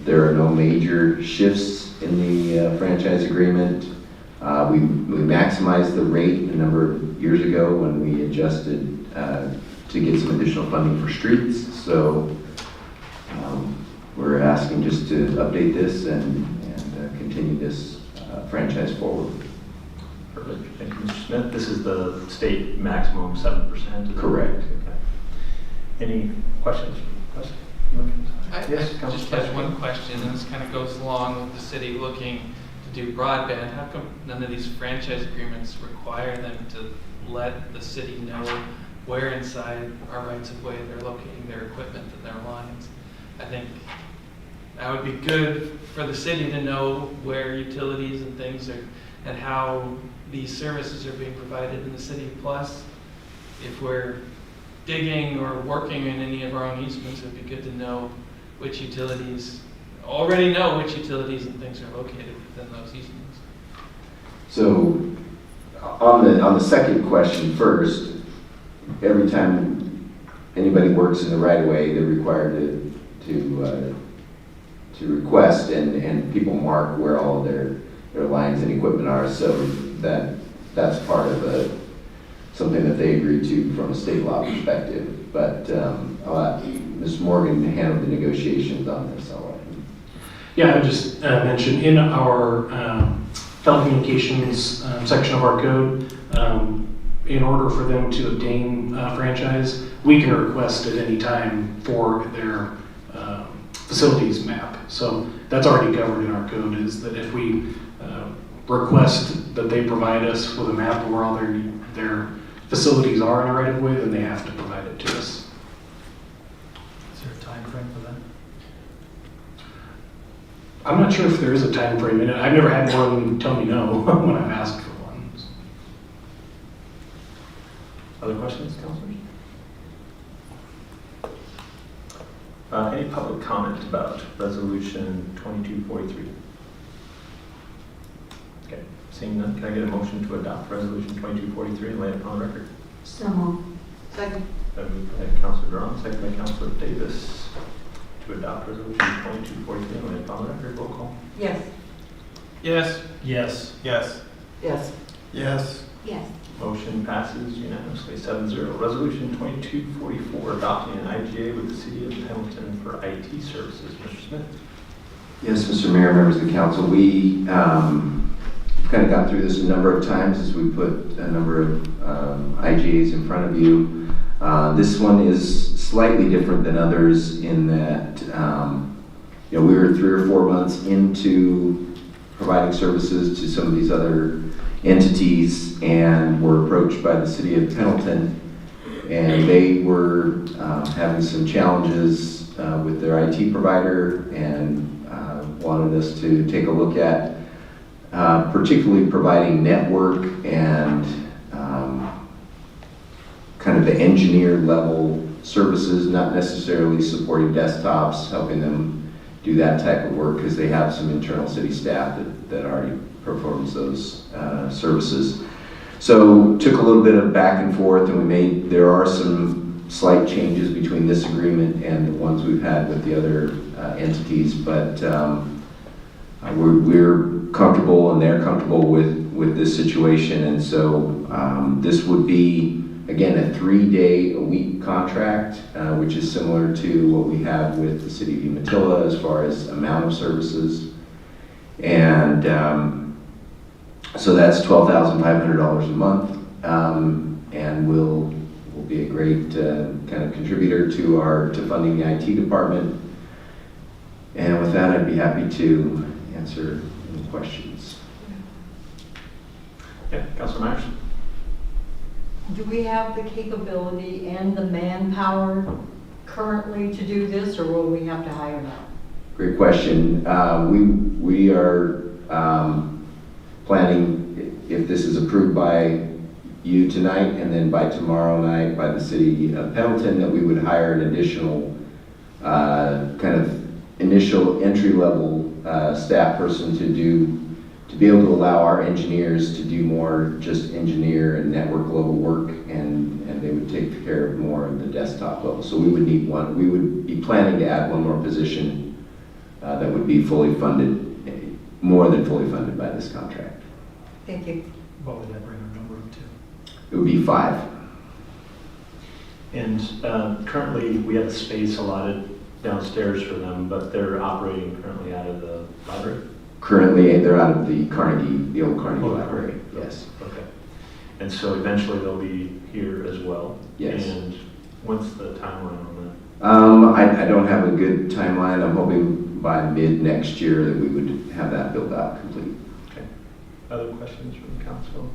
there are no major shifts in the franchise agreement. We maximized the rate a number of years ago when we adjusted to get some additional funding for streets. So we're asking just to update this and continue this franchise forward. Perfect. Thank you, Mr. Smith. This is the state maximum 7%. Correct. Okay. Any questions? I Yes, just Councilor have one question, and this kind of goes along with the city looking to do broadband. How come none of these franchise agreements require them to let the city know where inside our rights of way they're locating their equipment and their lines? I think that would be good for the city to know where utilities and things are, and how these services are being provided in the city. Plus, if we're digging or working in any of our own easements, it'd be good to know which utilities, already know which utilities and things are located within those easements. So on the second question first, every time anybody works in the right of way, they're required to request and people mark where all of their lines and equipment are. So that's part of something that they agree to from a state law perspective. But I'll let Ms. Morgan handle the negotiations on this. I'll let him. Yeah, I just mentioned in our telecommunications section of our code, in order for them to obtain a franchise, we can request at any time for their facilities map. So that's already covered in our code, is that if we request that they provide us with a map of where all their facilities are in a right of way, then they have to provide it to us. Is there a time frame for that? I'm not sure if there is a time frame in it. I've never had one tell me no when I've asked for one. Other questions, councilors? Any public comment about resolution 2243? Okay, seeing none, can I get a motion to adopt resolution 2243 and lay it upon record? So moved. Second. Moved by Councilor Durham, second by Councilor Davis, to adopt resolution 2243 and lay it upon record. Roll call. Yes. Yes. Yes. Yes. Yes. Yes. Yes. Motion passes unanimously, 7-0. Resolution 2244, adopting an IGA with the City of Pendleton for IT services. Mr. Smith. Yes, Mr. Mayor, members of the council, we kind of got through this a number of times as we put a number of IGAs in front of you. This one is slightly different than others in that we were 3 or 4 months into providing services to some of these other entities and were approached by the City of Pendleton, and they were having some challenges with their IT provider and wanted us to take a look at particularly providing network and kind of the engineer level services, not necessarily supporting desktops, helping them do that type of work because they have some internal city staff that already performs those services. So took a little bit of back and forth, and there are some slight changes between this agreement and the ones we've had with the other entities, but we're comfortable and they're comfortable with this situation. And so this would be, again, a 3-day-a-week contract, which is similar to what we have with the City of Umatilla as far as amount of services. And so that's $12,500 a month, and will be a great kind of contributor to funding the IT department. And with that, I'd be happy to answer any questions. Yeah, Councilor Myers. Do we have the capability and the manpower currently to do this, or will we have to hire now? Great question. We are planning, if this is approved by you tonight and then by tomorrow night by the City of Pendleton, that we would hire an additional kind of initial entry-level staff person to be able to allow our engineers to do more just engineer and network level work, and they would take care of more of the desktop level. So we would need one. We would be planning to add one more position that would be fully funded, more than fully funded by this contract. Thank you. What would that bring our number up to? It would be 5. And currently, we have a space allotted downstairs for them, but they're operating currently out of the library? Currently, they're out of the old Carnegie Library, yes. Okay. And so eventually they'll be here as well? Yes. And what's the timeline on that? I don't have a good timeline. I'm hoping by mid next year that we would have that built out complete. Okay. Other questions from council?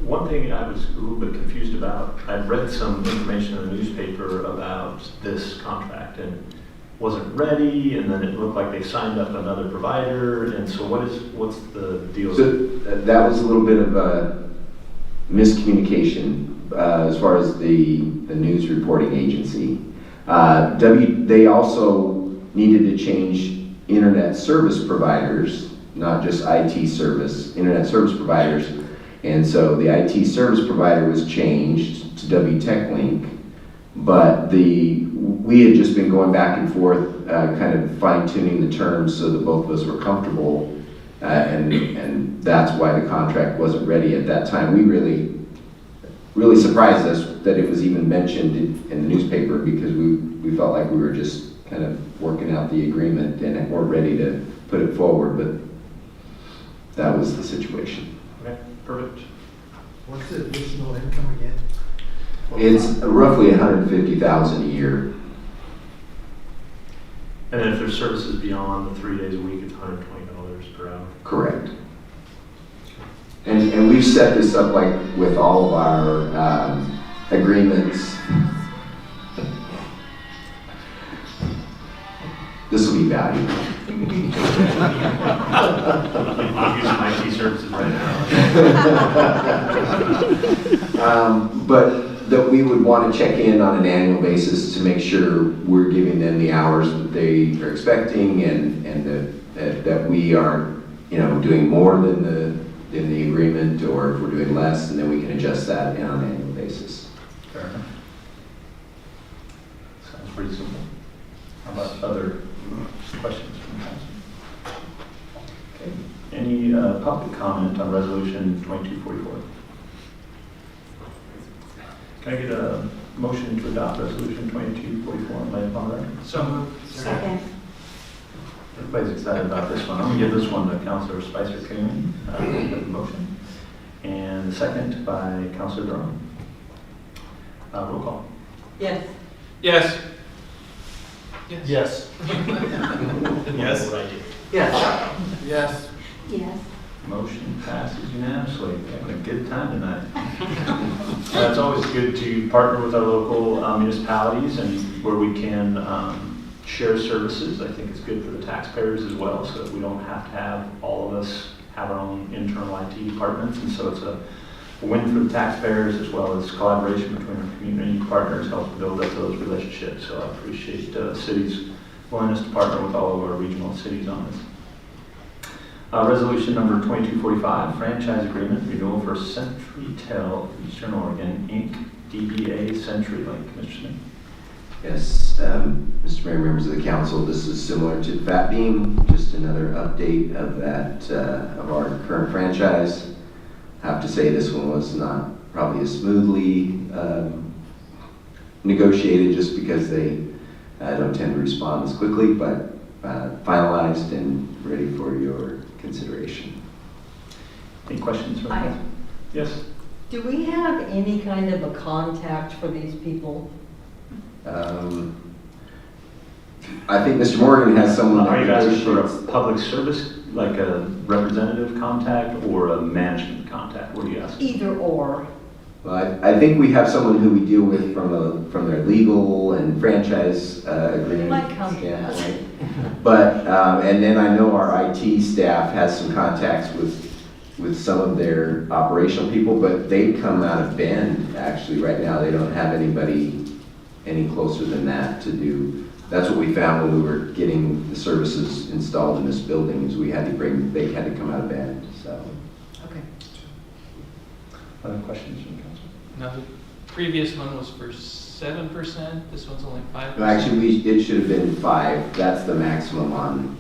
One thing I was a little bit confused about, I've read some information in the newspaper about this contract, and wasn't ready, and then it looked like they signed up another provider, and so what's the deal? So that was a little bit of a miscommunication as far as the news reporting agency. They also needed to change internet service providers, not just IT service, internet service providers. And so the IT service provider was changed to WTechLink, but we had just been going back and forth, kind of fine tuning the terms so that both of us were comfortable, and that's why the contract wasn't ready at that time. We really surprised us that it was even mentioned in the newspaper, because we felt like we were just kind of working out the agreement and weren't ready to put it forward, but that was the situation. Okay, perfect. What's the additional income again? It's roughly $150,000 a year. And then if there's services beyond the 3 days a week, it's $120 per hour. Correct. And we've set this up like with all of our agreements. This will be valuable. I'm using IT services right now. But that we would want to check in on an annual basis to make sure we're giving them the hours that they are expecting, and that we aren't, doing more than the agreement, or if we're doing less, and then we can adjust that on an annual basis. Fair enough. Sounds pretty simple. How about other questions from council? Okay. Any public comment on resolution 2244? Can I get a motion to adopt resolution 2244 and lay it on the record? So moved. Second. Everybody's excited about this one. I'm going to give this one to Councilor Spicer King. The motion. And the second by Councilor Durham. Roll call. Yes. Yes. Yes. Yes. Yes. Yes. Yes. Motion passes unanimously. We're having a good time tonight. It's always good to partner with our local municipalities, and where we can share services. I think it's good for the taxpayers as well, so that we don't have to have all of us have our own internal IT departments. And so it's a win for the taxpayers, as well as collaboration between our community partners, helps build up those relationships. So I appreciate the city's willingness to partner with all of our regional cities on this. Resolution number 2245, franchise agreement renewal for CenturyTel Eastern Oregon, Inc., DBA CenturyLink. Mr. Smith. Yes, Mr. Mayor, members of the council, this is similar to Fat Beam, just another update of that, of our current franchise. I have to say this one was not probably as smoothly negotiated, just because they don't tend to respond as quickly, but finalized and ready for your consideration. Any questions from you? Yes. Do we have any kind of a contact for these people? I think Mr. Morgan has someone Are that you asking for negotiates. a public service, like a representative contact, or a management contact? What are you asking? Either or. Well, I think we have someone who we deal with from their legal and franchise agreement Might come to that. standpoint. But, and then I know our IT staff has some contacts with some of their operational people, but they come out of Bend, actually, right now. They don't have anybody any closer than that to do. That's what we found when we were getting the services installed in this building, is they had to come out of Bend, so. Okay. Other questions from council? Now, the previous one was for 7%, this one's only 5%. No, actually, it should have been 5. That's the maximum on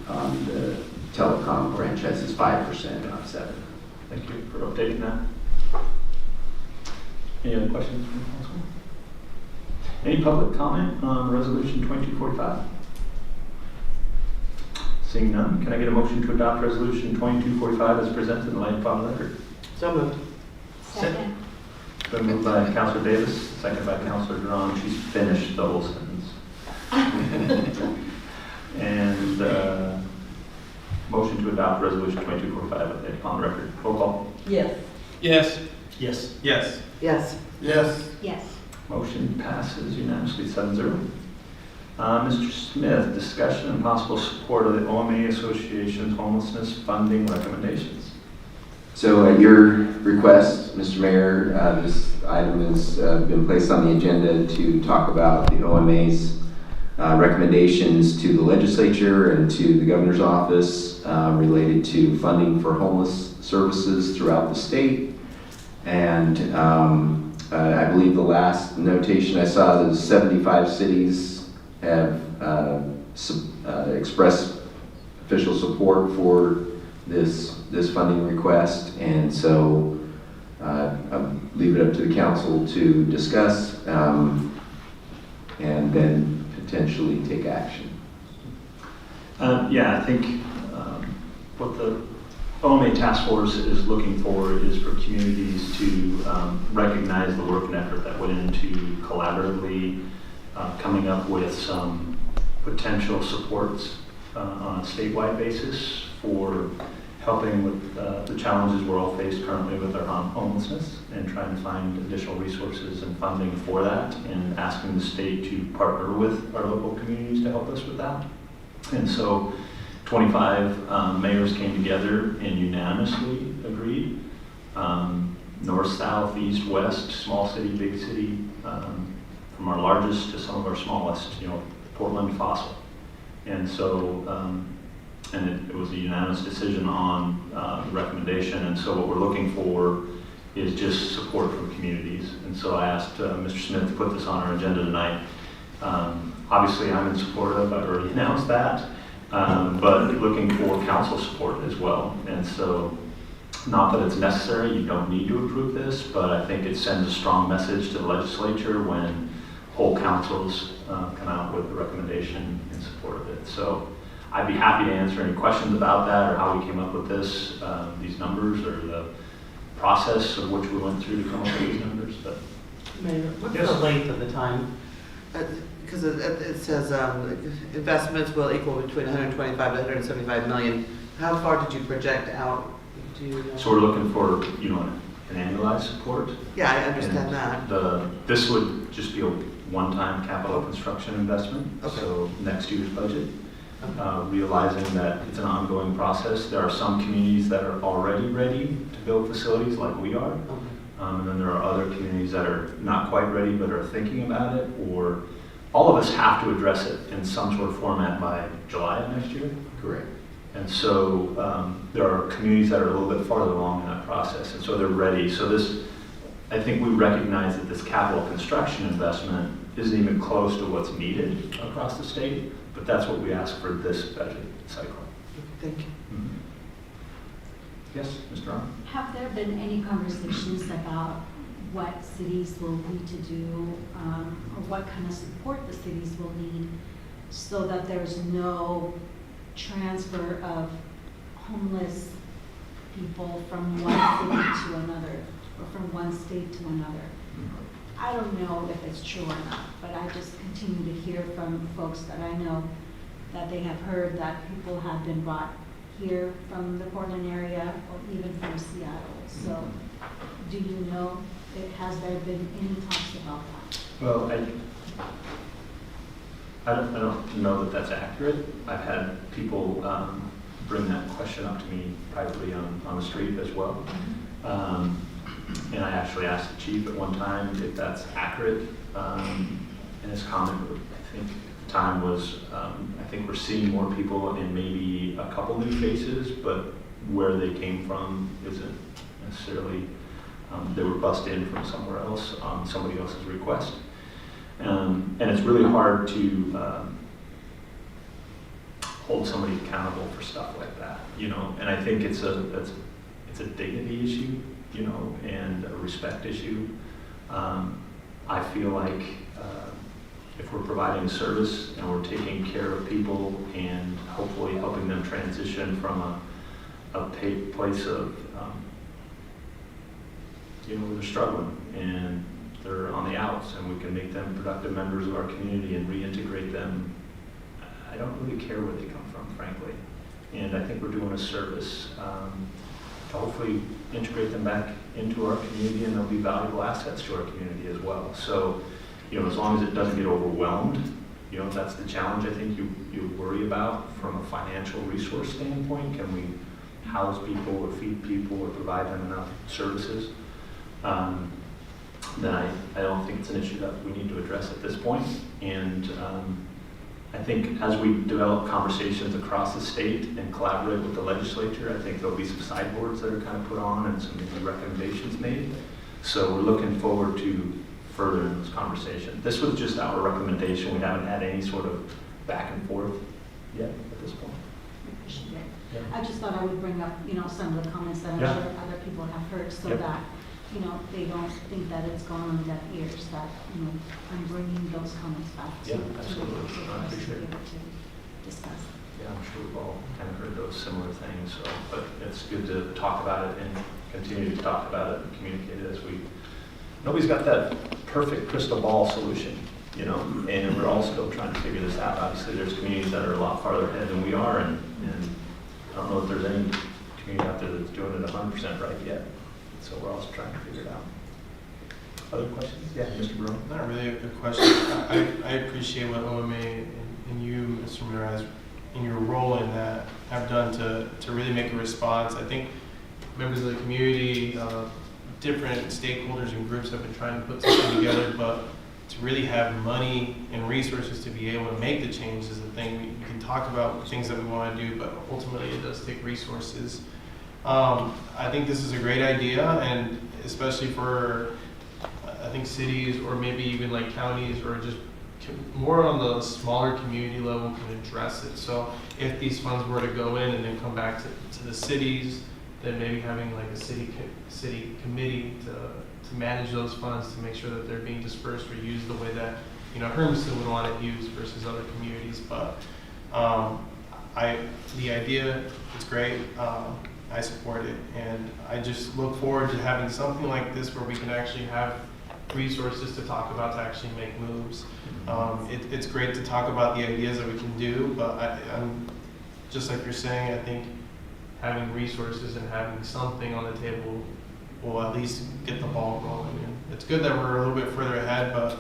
the telecom franchise, is 5%, not 7. Thank you for updating that. Any other questions from council? Any public comment on resolution 2245? Seeing none, can I get a motion to adopt resolution 2245 as presented in light upon record? So moved. Second. Been moved by Councilor Davis, second by Councilor Durham. She's finished the whole sentence. And motion to adopt resolution 2245 upon the record. Roll call. Yes. Yes. Yes. Yes. Yes. Yes. Yes. Motion passes unanimously 7-0. Mr. Smith, discussion and possible support of the OMA Association's homelessness funding recommendations. So at your request, Mr. Mayor, this item has been placed on the agenda to talk about the OMA's recommendations to the legislature and to the governor's office related to funding for homeless services throughout the state. And I believe the last notation I saw is 75 cities have expressed official support for this funding request, and so I'll leave it up to the council to discuss and then potentially take action. Yeah, I think what the OMA Task Force is looking for is for communities to recognize the work and effort that went into collaboratively coming up with some potential supports on a statewide basis for helping with the challenges we're all faced currently with our homelessness, and trying to find additional resources and funding for that, and asking the state to partner with our local communities to help us with that. And so 25 mayors came together and unanimously agreed. North, south, east, west, small city, big city, from our largest to some of our smallest, Portland, Fossil. And so, and it was a unanimous decision on the recommendation. And so what we're looking for is just support from communities. And so I asked Mr. Smith to put this on our agenda tonight. Obviously I'm in support of it, I've already announced that, but looking for council support as well. And so, not that it's necessary, you don't need to approve this, but I think it sends a strong message to the legislature when whole councils come out with a recommendation in support of it. So I'd be happy to answer any questions about that, or how we came up with this, these numbers, or the process of which we went through to come up with these numbers. But Mayor, what's Yes. the length of the time? Because it says investments will equal between 125 to 175 million. How far did you project out? Do you know? so we're looking for, an annualized support. Yeah, I understand And that. this would just be a one-time capital construction investment. Okay. So next year's budget, realizing that it's an ongoing process. There are some communities that are already ready to build facilities like we are. Okay. And then there are other communities that are not quite ready but are thinking about it, or all of us have to address it in some sort of format by July of next year. Correct. And so there are communities that are a little bit farther along in that process, and so they're ready. So this, I think we recognize that this capital construction investment isn't even close to what's needed across the state, but that's what we ask for this budget cycle. Thank you. Mm-hmm. Yes, Mr. Ron? Have there been any conversations about what cities will need to do, or what kind of support the cities will need, so that there's no transfer of homeless people from one city to another, or from one state to another? I don't know if it's true or not, but I just continue to hear from folks that I know that they have heard that people have been brought here from the Portland area, or even from Seattle. So do you know, has there been any talks about that? Well, I don't know that that's accurate. I've had people bring that question up to me privately on the street as well. And I actually asked the chief at one time if that's accurate. And his comment, I think at the time, was, I think we're seeing more people in maybe a couple new faces, but where they came from isn't necessarily, they were bussed in from somewhere else on somebody else's request. And it's really hard to hold somebody accountable for stuff like that, and I think it's a dignity issue, and a respect issue. I feel like if we're providing a service and we're taking care of people and hopefully helping them transition from a place of, where they're struggling and they're on the outs, and we can make them productive members of our community and reintegrate them, I don't really care where they come from, frankly. And I think we're doing a service to hopefully integrate them back into our community, and they'll be valuable assets to our community as well. So, as long as it doesn't get overwhelmed that's the challenge I think you worry about from a financial resource standpoint. Can we house people or feed people or provide them enough services? Then I don't think it's an issue that we need to address at this point. And I think as we develop conversations across the state and collaborate with the legislature, I think there'll be some sideboards that are kind of put on and some maybe recommendations made. So we're looking forward to furthering those conversations. This was just our recommendation. We haven't had any sort of back and forth yet at this point. Appreciate it. Yeah. I just thought I would bring up, some of the comments that I'm Yeah. sure other people have heard, so Yep. that, they don't think that it's gone on deaf ears, that, I'm bringing those comments back to Yeah, to the absolutely. council for I us to be appreciate it. able to discuss. Yeah, I'm sure we've all kind of heard those similar things, so, but it's good to talk about it and continue to talk about it and communicate it as nobody's got that perfect crystal ball solution, and we're all still trying to figure this out. Obviously, there's communities that are a lot farther ahead than we are, and I don't know if there's any community out there that's doing it 100% right yet. So we're also trying to figure it out. Other questions? Yeah, Mr. Brewer? Not really a question. I appreciate what OMA and you, Mr. Ramirez, in your role in that have done to really make a response. I think members of the community, different stakeholders and groups have been trying to put something together, but to really have money and resources to be able to make the change is the thing. We can talk about things that we want to do, but ultimately it does take resources. I think this is a great idea, and especially for, I think cities or maybe even like counties or just more on the smaller community level can address it. So if these funds were to go in and then come back to the cities, then maybe having like a city committee to manage those funds to make sure that they're being dispersed or used the way that Hermiston would want it used versus other communities. But the idea is great. I support it, and I just look forward to having something like this where we can actually have resources to talk about to actually make moves. It's great to talk about the ideas that we can do, but I'm just like you're saying, I think having resources and having something on the table will at least get the ball rolling. And it's good that we're a little bit further ahead, but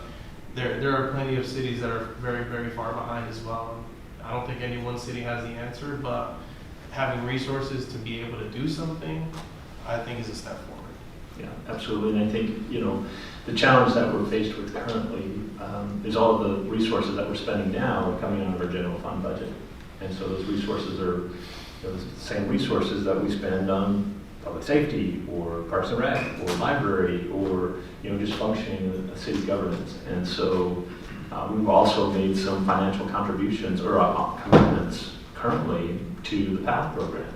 there are plenty of cities that are very, very far behind as well. I don't think any one city has the answer, but having resources to be able to do something, I think is a step forward. Yeah, absolutely. And I think, the challenge that we're faced with currently is all of the resources that we're spending now are coming out of our general fund budget. And so those resources are the same resources that we spend on public safety or Parks and Rec or library or, just functioning a city governance. And so we've also made some financial contributions or commitments currently to the PATH program.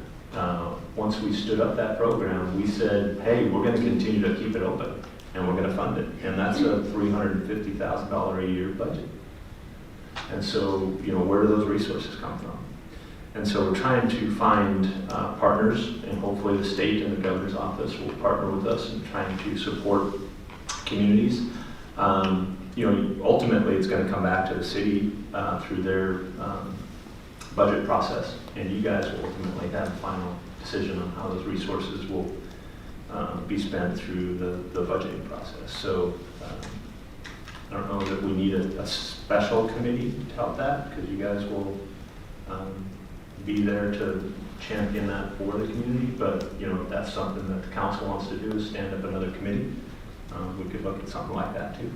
Once we stood up that program, we said, hey, we're going to continue to keep it open and we're going to fund it. And that's a $350,000 a year budget. And so, where do those resources come from? And so we're trying to find partners, and hopefully the state and the governor's office will partner with us in trying to support communities. Ultimately it's going to come back to the city through their budget process, and you guys will ultimately have a final decision on how those resources will be spent through the budgeting process. So I don't know that we need a special committee to help that, because you guys will be there to champion that for the community, but if that's something that the council wants to do, is stand up another committee, we could look at something like that too.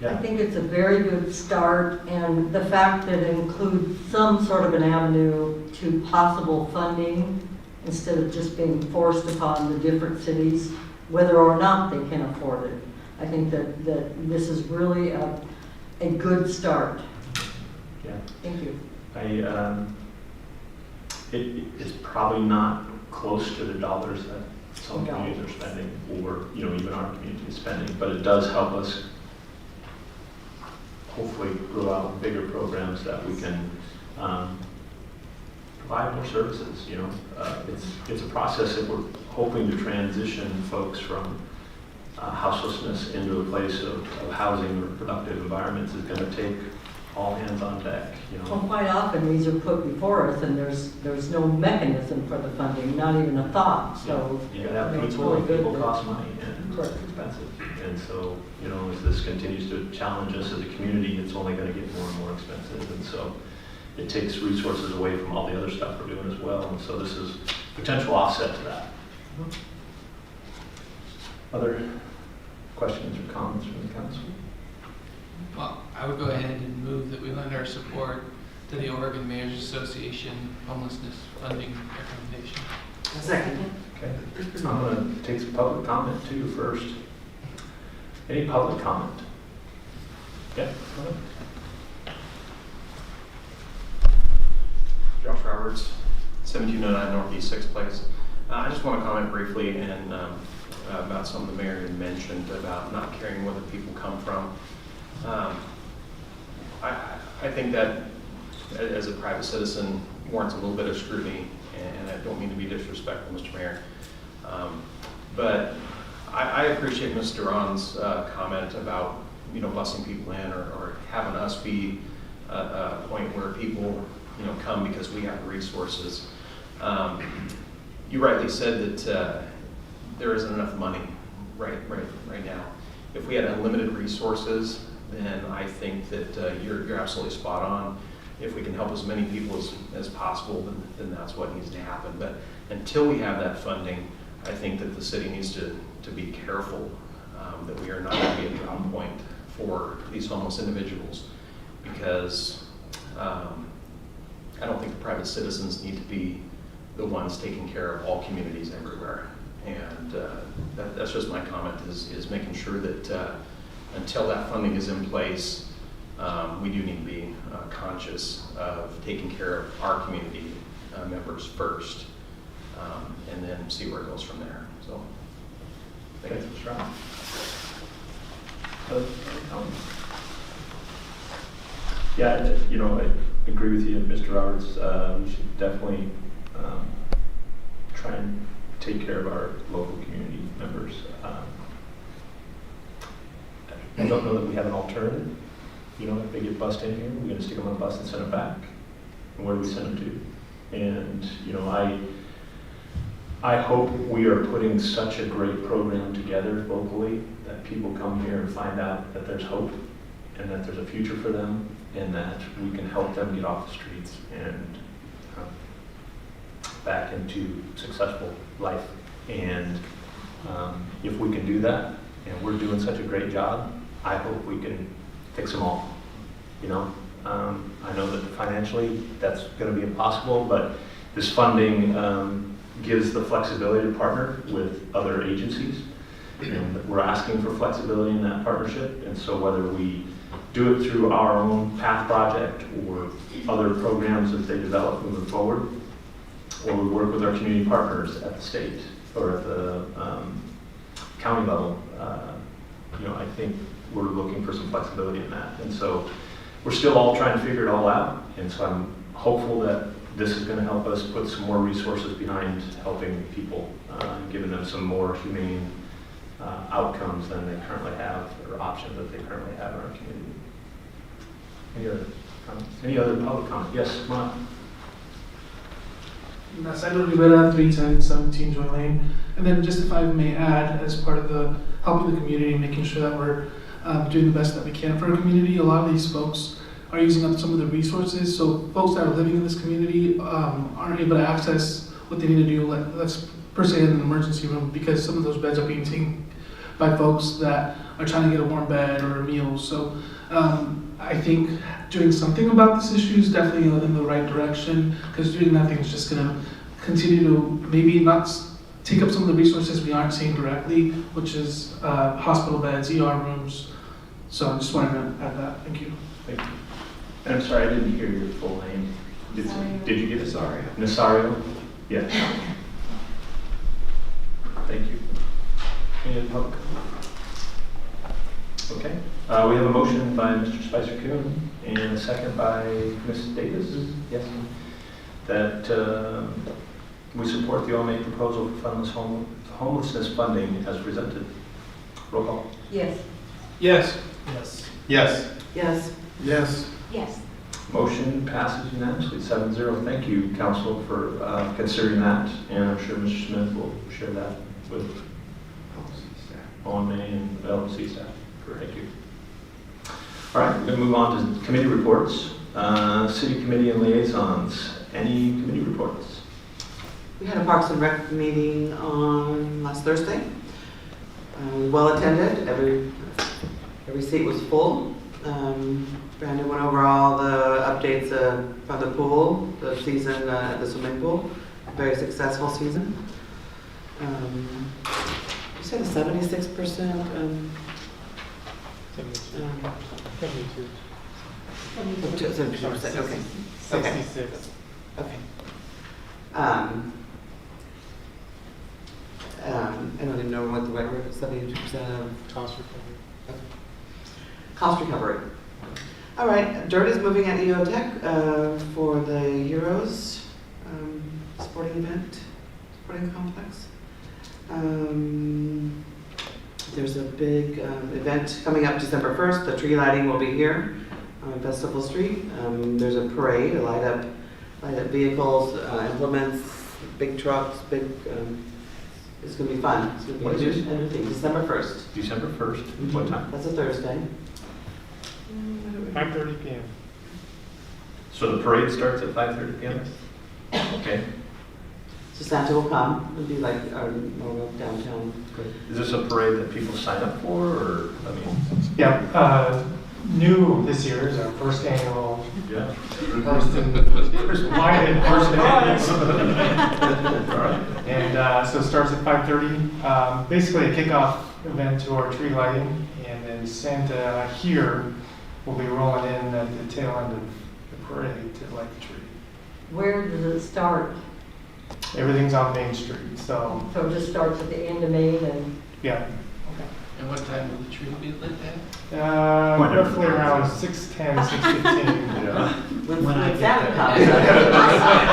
I think it's a very good start, and the fact that it includes some sort of an avenue to possible funding instead of just being forced upon the different cities, whether or not they can afford it. I think that this is really a good start. Yeah. Thank you. It's probably not close to the dollars that some communities are spending, or even our community is spending, but it does help us hopefully grow out bigger programs that we can provide more services. It's a process that we're hoping to transition folks from houselessness into a place of housing or productive environments is going to take all hands on deck, Well, quite often, these are put before us, and there's no mechanism for the funding, not even a thought, so. You gotta have it's people, really and good people that- cost money, and it's Correct. expensive. And so, as this continues to challenge us as a community, it's only gonna get more and more expensive. And so it takes resources away from all the other stuff we're doing as well. And so this is potential offset to that. Other questions or comments from the council? Well, I would go ahead and move that we lend our support to the Oregon Mayors Association homelessness funding recommendation. Second. Okay, I'm gonna take some public comment too first. Any public comment? Yeah, go ahead. Josh Roberts, 1709 Northeast 6th Place. I just want to comment briefly and about something the mayor had mentioned about not caring where the people come from. I think that as a private citizen warrants a little bit of scrutiny, and I don't mean to be disrespectful, Mr. Mayor. But I appreciate Mr. Duran's comment about busing people in or having us be a point where people come because we have the resources. You rightly said that there isn't enough money right now. If we had unlimited resources, then I think that you're absolutely spot on. If we can help as many people as possible, then that's what needs to happen. But until we have that funding, I think that the city needs to be careful that we are not going to be a drop point for these homeless individuals, because I don't think the private citizens need to be the ones taking care of all communities everywhere. And that's just my comment, is making sure that until that funding is in place, we do need to be conscious of taking care of our community members first, and then see where it goes from there. So, thank you, Mr. Roberts. Yeah, I agree with you, Mr. Roberts. We should definitely try and take care of our local community members. I don't know that we have an alternative. If they get bussed in here, we're going to stick them on a bus and send them back. And where do we send them to? And, I hope we are putting such a great program together locally that people come here and find out that there's hope and that there's a future for them, and that we can help them get off the streets and back into successful life. And if we can do that, and we're doing such a great job, I hope we can fix them all. I know that financially that's going to be impossible, but this funding gives the flexibility to partner with other agencies. And we're asking for flexibility in that partnership. And so whether we do it through our own PATH project or other programs that they develop moving forward, or we work with our community partners at the state or at the county level, I think we're looking for some flexibility in that. And so we're still all trying to figure it all out. And so I'm hopeful that this is going to help us put some more resources behind helping people, giving them some more humane outcomes than they currently have, or options that they currently have in our community. Any other comments? Any other public comment? Yes, come on. Nassau Rivera, 310-17 Joy Lane. And then just if I may add, as part of the helping the community, making sure that we're doing the best that we can for our community, a lot of these folks are using up some of the resources. So folks that are living in this community aren't able to access what they need to do, let's per se in an emergency room, because some of those beds are being taken by folks that are trying to get a warm bed or a meal. So I think doing something about this issue is definitely in the right direction, because doing nothing is just going to continue to maybe not take up some of the resources we aren't seeing directly, which is hospital beds, ER rooms. So I just wanted to add that. Thank you. Thank you. And I'm sorry, I didn't hear your full name. Did you get it? Nasario. Nasario? Yeah. Thank you. Any other public comment? Okay. We have a motion by Mr. Spicer-Coon and a second by Ms. Davis. Yes. That we support the OMA proposal for homelessness funding as presented. Roll call. Yes. Yes. Yes. Yes. Yes. Yes. Yes. Motion passes unanimously, 7-0. Thank you, council, for considering that, and I'm sure Mr. Smith will share that with OMA and the LLC staff. Thank you. All right, we're going to move on to committee reports. City committee and liaisons. Any committee reports? We had a Parks and Rec meeting on last Thursday. Well attended. Every seat was full. Brandon went over all the updates from the pool, the season at the swimming pool. Very successful season. You said a 76%. 72%. Okay. 66. Okay. I don't even know what the right word is. 72% of Cost recovery. okay. Cost recovery. All right. Dirt is moving at EOTech for the Euros sporting event, sporting complex. There's a big event coming up December 1st. The tree lighting will be here on Festival Street. There's a parade, light up vehicles, implements, big trucks, big. It's going to be fun. It's going to be What is it? entertaining. December 1st. December 1st. What time? That's a Thursday. 5:30 p.m. So the parade starts at 5:30 p.m.? Okay. So Santa will come. It'll be like our normal downtown. Is this a parade that people sign up for, or, I mean? Yeah, new this year is our first annual Yeah. Hermiston lighted And so it starts at 5:30. Basically a kickoff event to our tree lighting, and then Santa here will be rolling in at the tail end of the parade to light the tree. Where does it start? Everything's on Main Street, so So it just starts at the end of Main and, yeah. And what time will the tree be lit at? Roughly around 6:10, 6:15. Yeah. When Santa comes.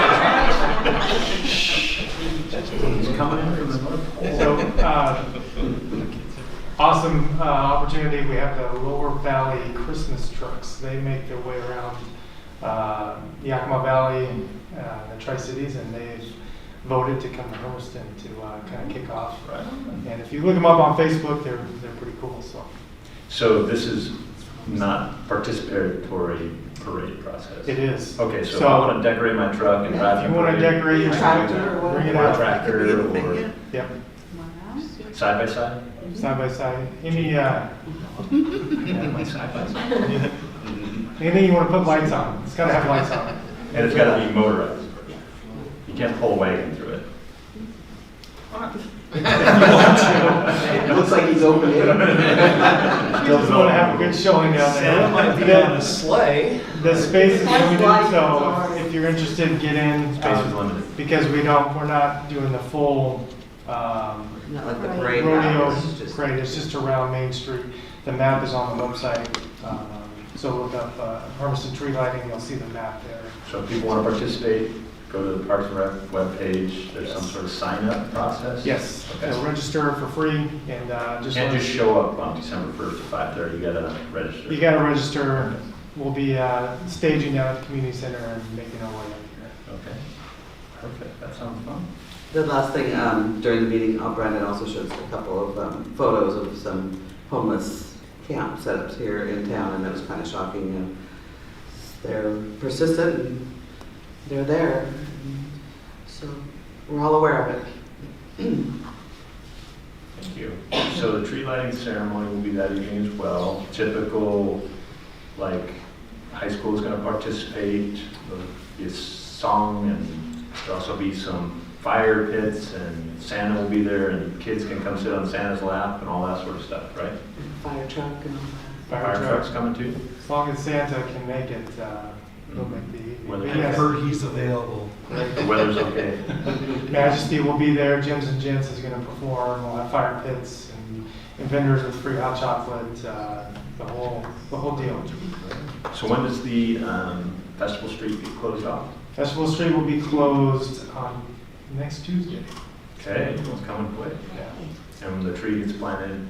He's coming in from the North Pole. So, awesome opportunity. We have the Lower Valley Christmas trucks. They make their way around Yakima Valley, the Tri-Cities, and they've voted to come to Hermiston to kind of kick off. Right. And if you look them up on Facebook, they're pretty cool. So this is not participatory parade process? It is. Okay, so if I want to decorate my truck and drive If you want to decorate your tractor truck, or bring it or a out. tractor, or Yep, side by side? side by side. Yeah, my side by side. Anything you want to put lights on. It's got to have lights on it. And it's got to be motorized. You can't pull a wagon through it. It looks like he's opening. Just want to have a good showing down there. Santa might be on a sleigh. The space is Has limited, lights so on. if you're interested, get in. Space is limited. Because we're not doing the full Not like the parade. rodeo It's just- parade, it's just around Main Street. The map is on the website, so look up Hermiston tree lighting, you'll see the map there. So if people want to participate, go to the Parks and Rec webpage, there's some sort of sign-up process? Yes, Okay. so register for free and You just. can't let- just show up on December 1st at 5:30, you gotta register. You gotta register. We'll be staging down at the community center and making our way up here. Okay, perfect, that sounds fun. The last thing, during the meeting, Brandon also showed us a couple of photos of some homeless camp setups here in town, and that was kind of shocking. They're persistent, and they're there. So we're all aware of it. Thank you. So the tree lighting ceremony will be that evening as well. Typical, like, high school is going to participate, there'll be a song, and there'll also be some fire pits, and Santa will be there, and kids can come sit on Santa's lap and all that sort of stuff, right? Fire truck and all that. Fire trucks coming too? As long as Santa can make it, he'll make the evening. Weather- But I've yes, heard he's available. The weather's okay. Majesty will be there, Jims and Gents is gonna perform, we'll have fire pits and vendors with free hot chocolate, the whole deal. So when does the Festival Street get closed off? Festival Street will be closed on next Tuesday. Okay, it's coming quick. Yeah. And the tree gets planted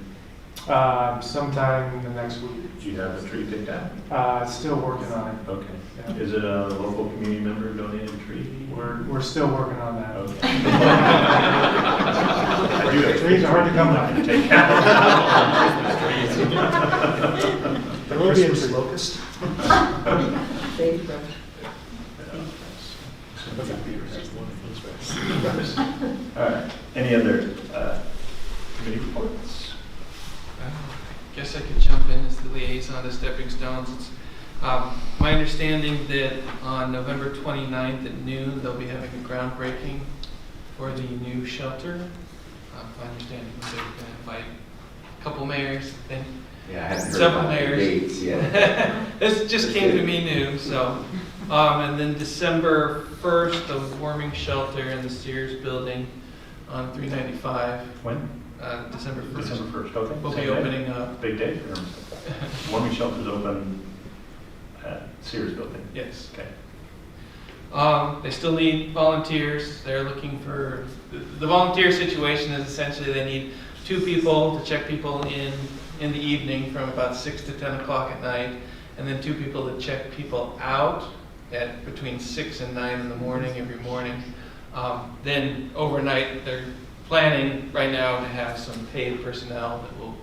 Sometime in the next week. Do you have a tree picked out? Still working on it. Okay. Yeah. Is it a local community member donated tree? We're still working on that. Okay. I do have trees are hard to come by. Take out. There will be a tree. Locust? Sagebrush. All right. Any other committee reports? Guess I could jump in as the liaison to Stepping Stones. It's my understanding that on November 29th at noon, they'll be having a groundbreaking for the new shelter. My understanding is they're going to invite a couple mayors, I think. Yeah, I haven't heard Several about the mayors. dates yet. This just came to me new, so. And then December 1st, the warming shelter in the Sears building on 395. When? December 1st. December 1st, okay. We'll Same be day? opening up. Big day for Hermiston. Warming shelter's open at Sears building. Yes. Okay. They still need volunteers. They're looking for, the volunteer situation is essentially they need 2 people to check people in the evening from about 6 to 10 o'clock at night, and then 2 people to check people out at between 6 and 9 in the morning every morning. Then overnight, they're planning right now to have some paid personnel that will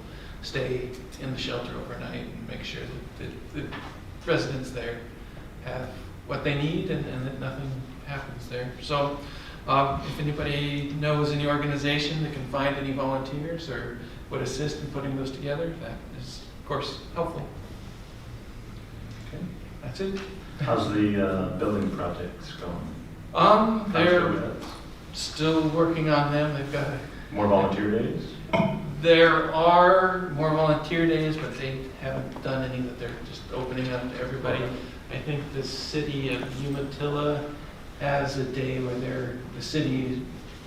stay in the shelter overnight and make sure that the residents there have what they need and that nothing happens there. So if anybody knows any organization that can find any volunteers or would assist in putting those together, that is, of course, helpful. Okay. That's it. How's the building projects going? They're still working on them. They've got More volunteer days? There are more volunteer days, but they haven't done any that they're just opening up to everybody. I think the city of Umatilla has a day where the city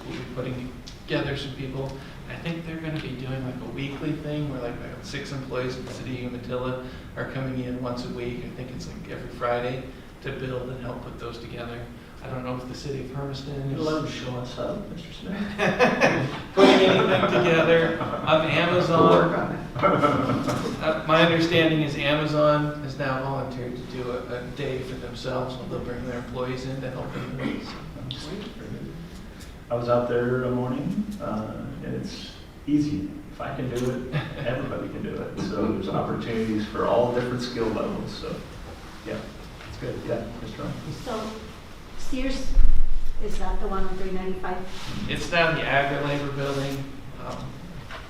will be putting together some people. I think they're going to be doing like a weekly thing where like 6 employees of the city of Umatilla are coming in once a week. I think it's like every Friday to build and help put those together. I don't know if the city of Hermiston is Let them show us up, Mr. Smith. putting anything together. Amazon, my understanding is Amazon has now volunteered to do a day for themselves, and they'll bring their employees in to help them. I was out there a morning, and it's easy. If I can do it, everybody can do it. So there's opportunities for all different skill levels. So, yeah, it's good. Yeah, Mr. Ryan. So Sears, is that the one on 395? It's down the Agri-Labor building.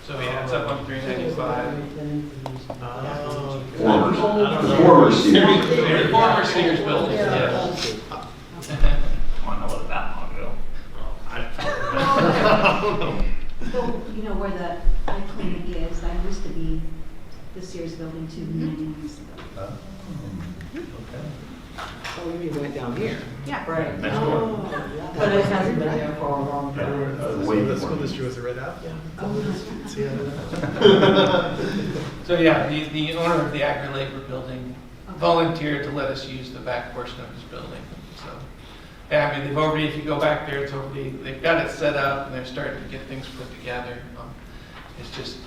So yeah, it's up on 395. Former Sears. The former Sears building, yes. I know what that long ago. So, you know, where the eye clinic is, that used to be the Sears building too, many years ago. Okay. Oh, you mean right down here? Yeah. Right. Next door. Oh, but it hasn't been there for a long time. Way The before school me. district was right out? So yeah, the owner of the Agri-Labor building volunteered to let us use the back portion of his building. So, yeah, I mean, they've already, if you go back there, it's already, they've got it set up and they're starting to get things put together. It's just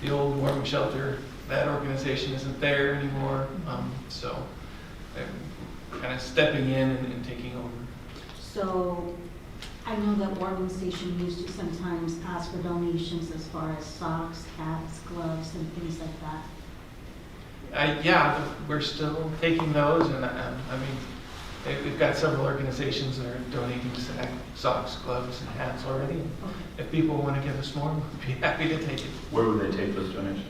the old warming shelter, that organization isn't there anymore. So I'm kind of stepping in and taking over. So I know that Warming Station used to sometimes ask for donations as far as socks, hats, gloves, and things like that. Yeah, we're still taking those, and I mean, we've got several organizations that are donating socks, gloves, and hats already. If people want to give us more, we'd be happy to take it. Where would they take those donations?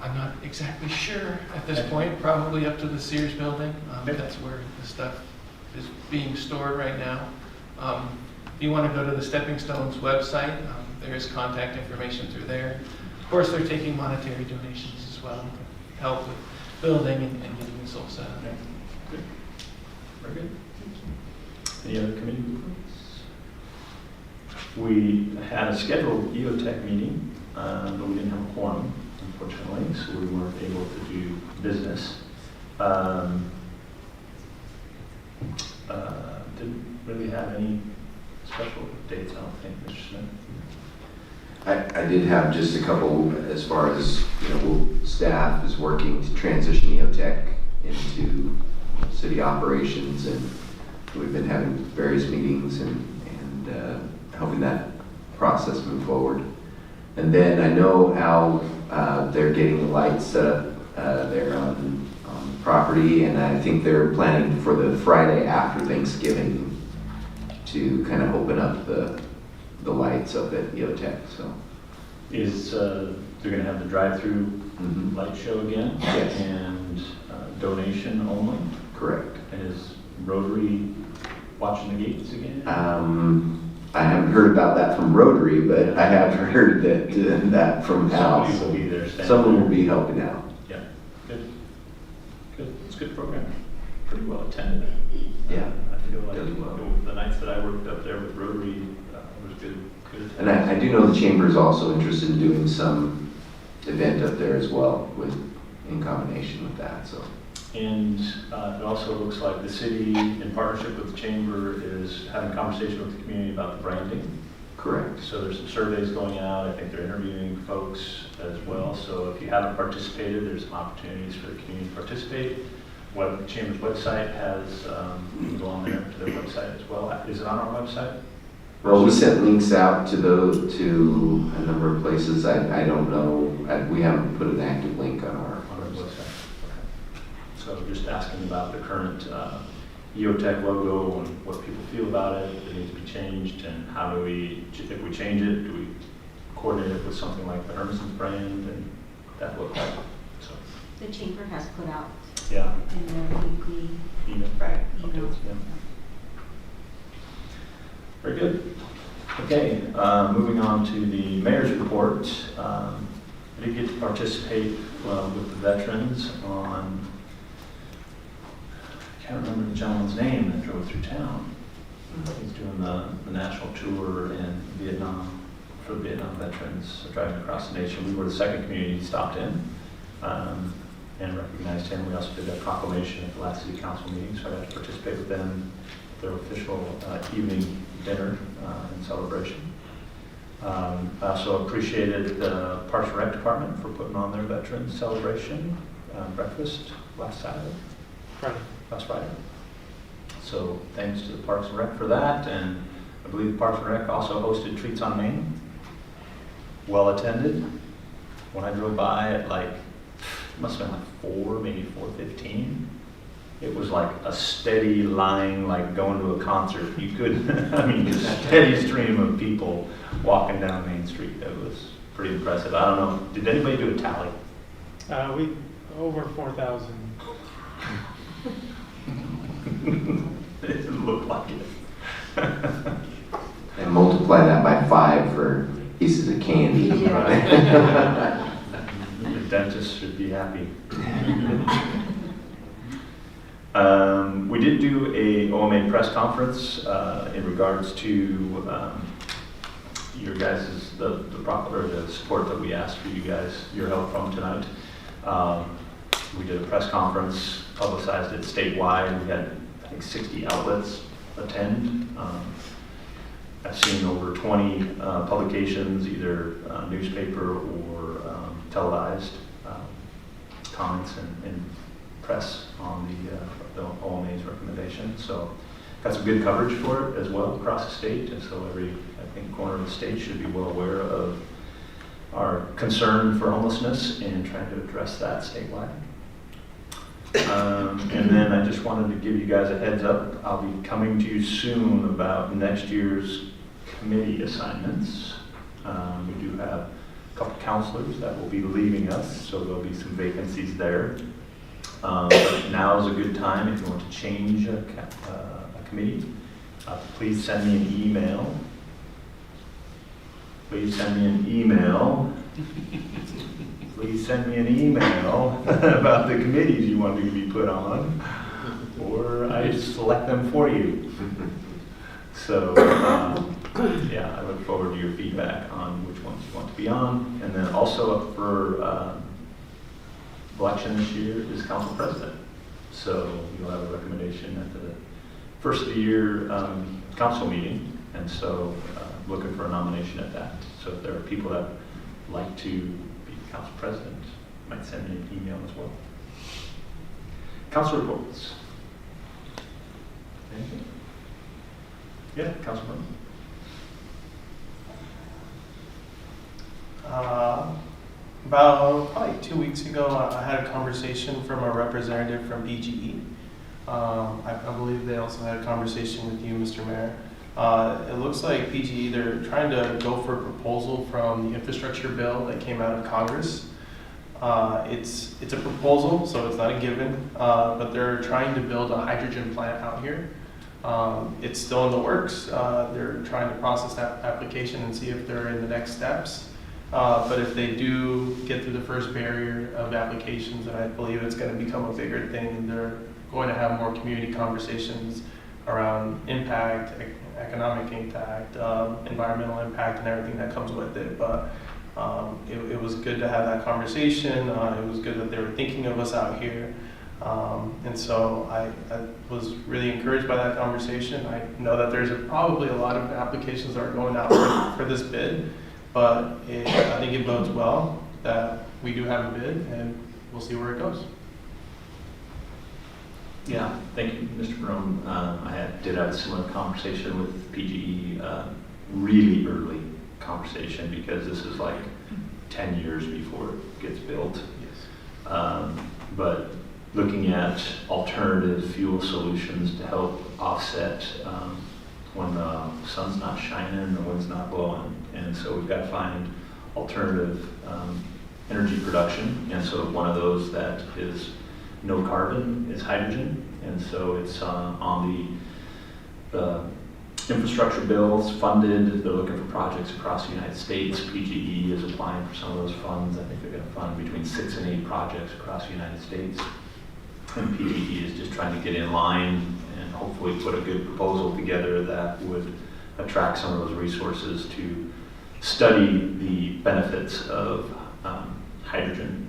I'm not exactly sure at this point, probably up to the Sears building. That's where the stuff is being stored right now. If you want to go to the Stepping Stones website, there is contact information through there. Of course, they're taking monetary donations as well to help with building and getting this all set up. Good. Very good. Any other committee reports? We had a scheduled EOTech meeting, but we didn't have a quorum, unfortunately, so we weren't able to do business. Didn't really have any special dates, I don't think, Mr. Smith. I did have just a couple, as far as, staff is working to transition EOTech into city operations, and we've been having various meetings and helping that process move forward. And then I know Al, they're getting the lights set up there on the property, and I think they're planning for the Friday after Thanksgiving to kind of open up the lights up at EOTech, so. Is, they're gonna have the drive-through Mhm. light show again? Yes. And donation only? Correct. And is Rotary watching the gates again? I haven't heard about that from Rotary, but I have heard that from Al. Somebody will be there standing. Someone will be helping out. Yeah, good. Good, it's a good program. Pretty well attended. Yeah. I feel like Really well. the nights that I worked up there with Rotary, was good. And I do know the chamber is also interested in doing some event up there as well in combination with that, so. And it also looks like the city, in partnership with the chamber, is having a conversation with the community about the branding. Correct. So there's some surveys going out. I think they're interviewing folks as well. So if you haven't participated, there's some opportunities for the community to participate. The chamber's website has, you can go on there to their website as well. Is it on our website? Well, we sent links out to a number of places. I don't know, we haven't put an active link on our website. So just asking about the current EOTech logo and what people feel about it, if it needs to be changed, and how do we, if we change it, do we coordinate it with something like the Hermiston brand, and that look like? So, The chamber has put out yeah. in their weekly Email. email. Yeah. Very good. Okay, moving on to the mayor's report. I did get to participate with the veterans on, I can't remember the gentleman's name that drove through town. He's doing the national tour in Vietnam for the Vietnam veterans driving across the nation. We were the second community he stopped in and recognized him. We also did a proclamation at the last city council meeting, so I got to participate with them, their official evening dinner and celebration. I also appreciated the Parks and Rec Department for putting on their veterans celebration breakfast last Friday. So thanks to the Parks and Rec for that, and I believe the Parks and Rec also hosted Treats on Main. Well attended. When I drove by at it must have been 4, maybe 4:15. It was like a steady line, like going to a concert. You couldn't, a steady stream of people walking down Main Street. That was pretty impressive. I don't know, did anybody do a tally? We over 4,000. It didn't look like it. And multiply that by 5 for pieces of candy. Right. The dentist should be happy. We did do a OMA press conference in regards to your guys' the support that we asked for you guys, your help from tonight. We did a press conference, publicized it statewide. We had, I think, 60 outlets attend. I've seen over 20 publications, either newspaper or televised, comments and press on the OMA's recommendation. So got some good coverage for it as well across the state, and so every, I think, corner of the state should be well aware of our concern for homelessness and trying to address that statewide. And then I just wanted to give you guys a heads up. I'll be coming to you soon about next year's committee assignments. We do have a couple counselors that will be leaving us, so there'll be some vacancies there. But now is a good time if you want to change a committee. Please send me an email. Please send me an email. Please send me an email about the committees you want me to be put on, or I select them for you. So, yeah, I look forward to your feedback on which ones you want to be on. And then also up for election this year is council president. So you'll have a recommendation at the first of the year council meeting. And so looking for a nomination at that. So if there are people that like to be council president, might send me an email as well. Council reports. Anything? Yeah, Councilman. About probably 2 weeks ago, I had a conversation from a representative from BGE. I believe they also had a conversation with you, Mr. Mayor. It looks like BGE, they're trying to go for a proposal from the infrastructure bill that came out of Congress. It's a proposal, so it's not a given, but they're trying to build a hydrogen plant out here. It's still in the works. They're trying to process that application and see if they're in the next steps. But if they do get through the first barrier of applications, then I believe it's going to become a bigger thing. They're going to have more community conversations around impact, economic impact, environmental impact, and everything that comes with it. But it was good to have that conversation. It was good that they were thinking of us out here. And so I was really encouraged by that conversation. I know that there's probably a lot of applications that are going out for this bid, but I think it bodes well that we do have a bid, and we'll see where it goes. Yeah, thank you, Mr. Brown. I did have a similar conversation with PGE, really early conversation, because this is like 10 years before it gets built. Yes. But looking at alternative fuel solutions to help offset when the sun's not shining, the wind's not blowing. And so we've got to find alternative energy production. And so one of those that is no carbon is hydrogen. And so it's on the infrastructure bills funded. They're looking for projects across the United States. PGE is applying for some of those funds. I think they're going to fund between 6 and 8 projects across the United States. And PGE is just trying to get in line and hopefully put a good proposal together that would attract some of those resources to study the benefits of hydrogen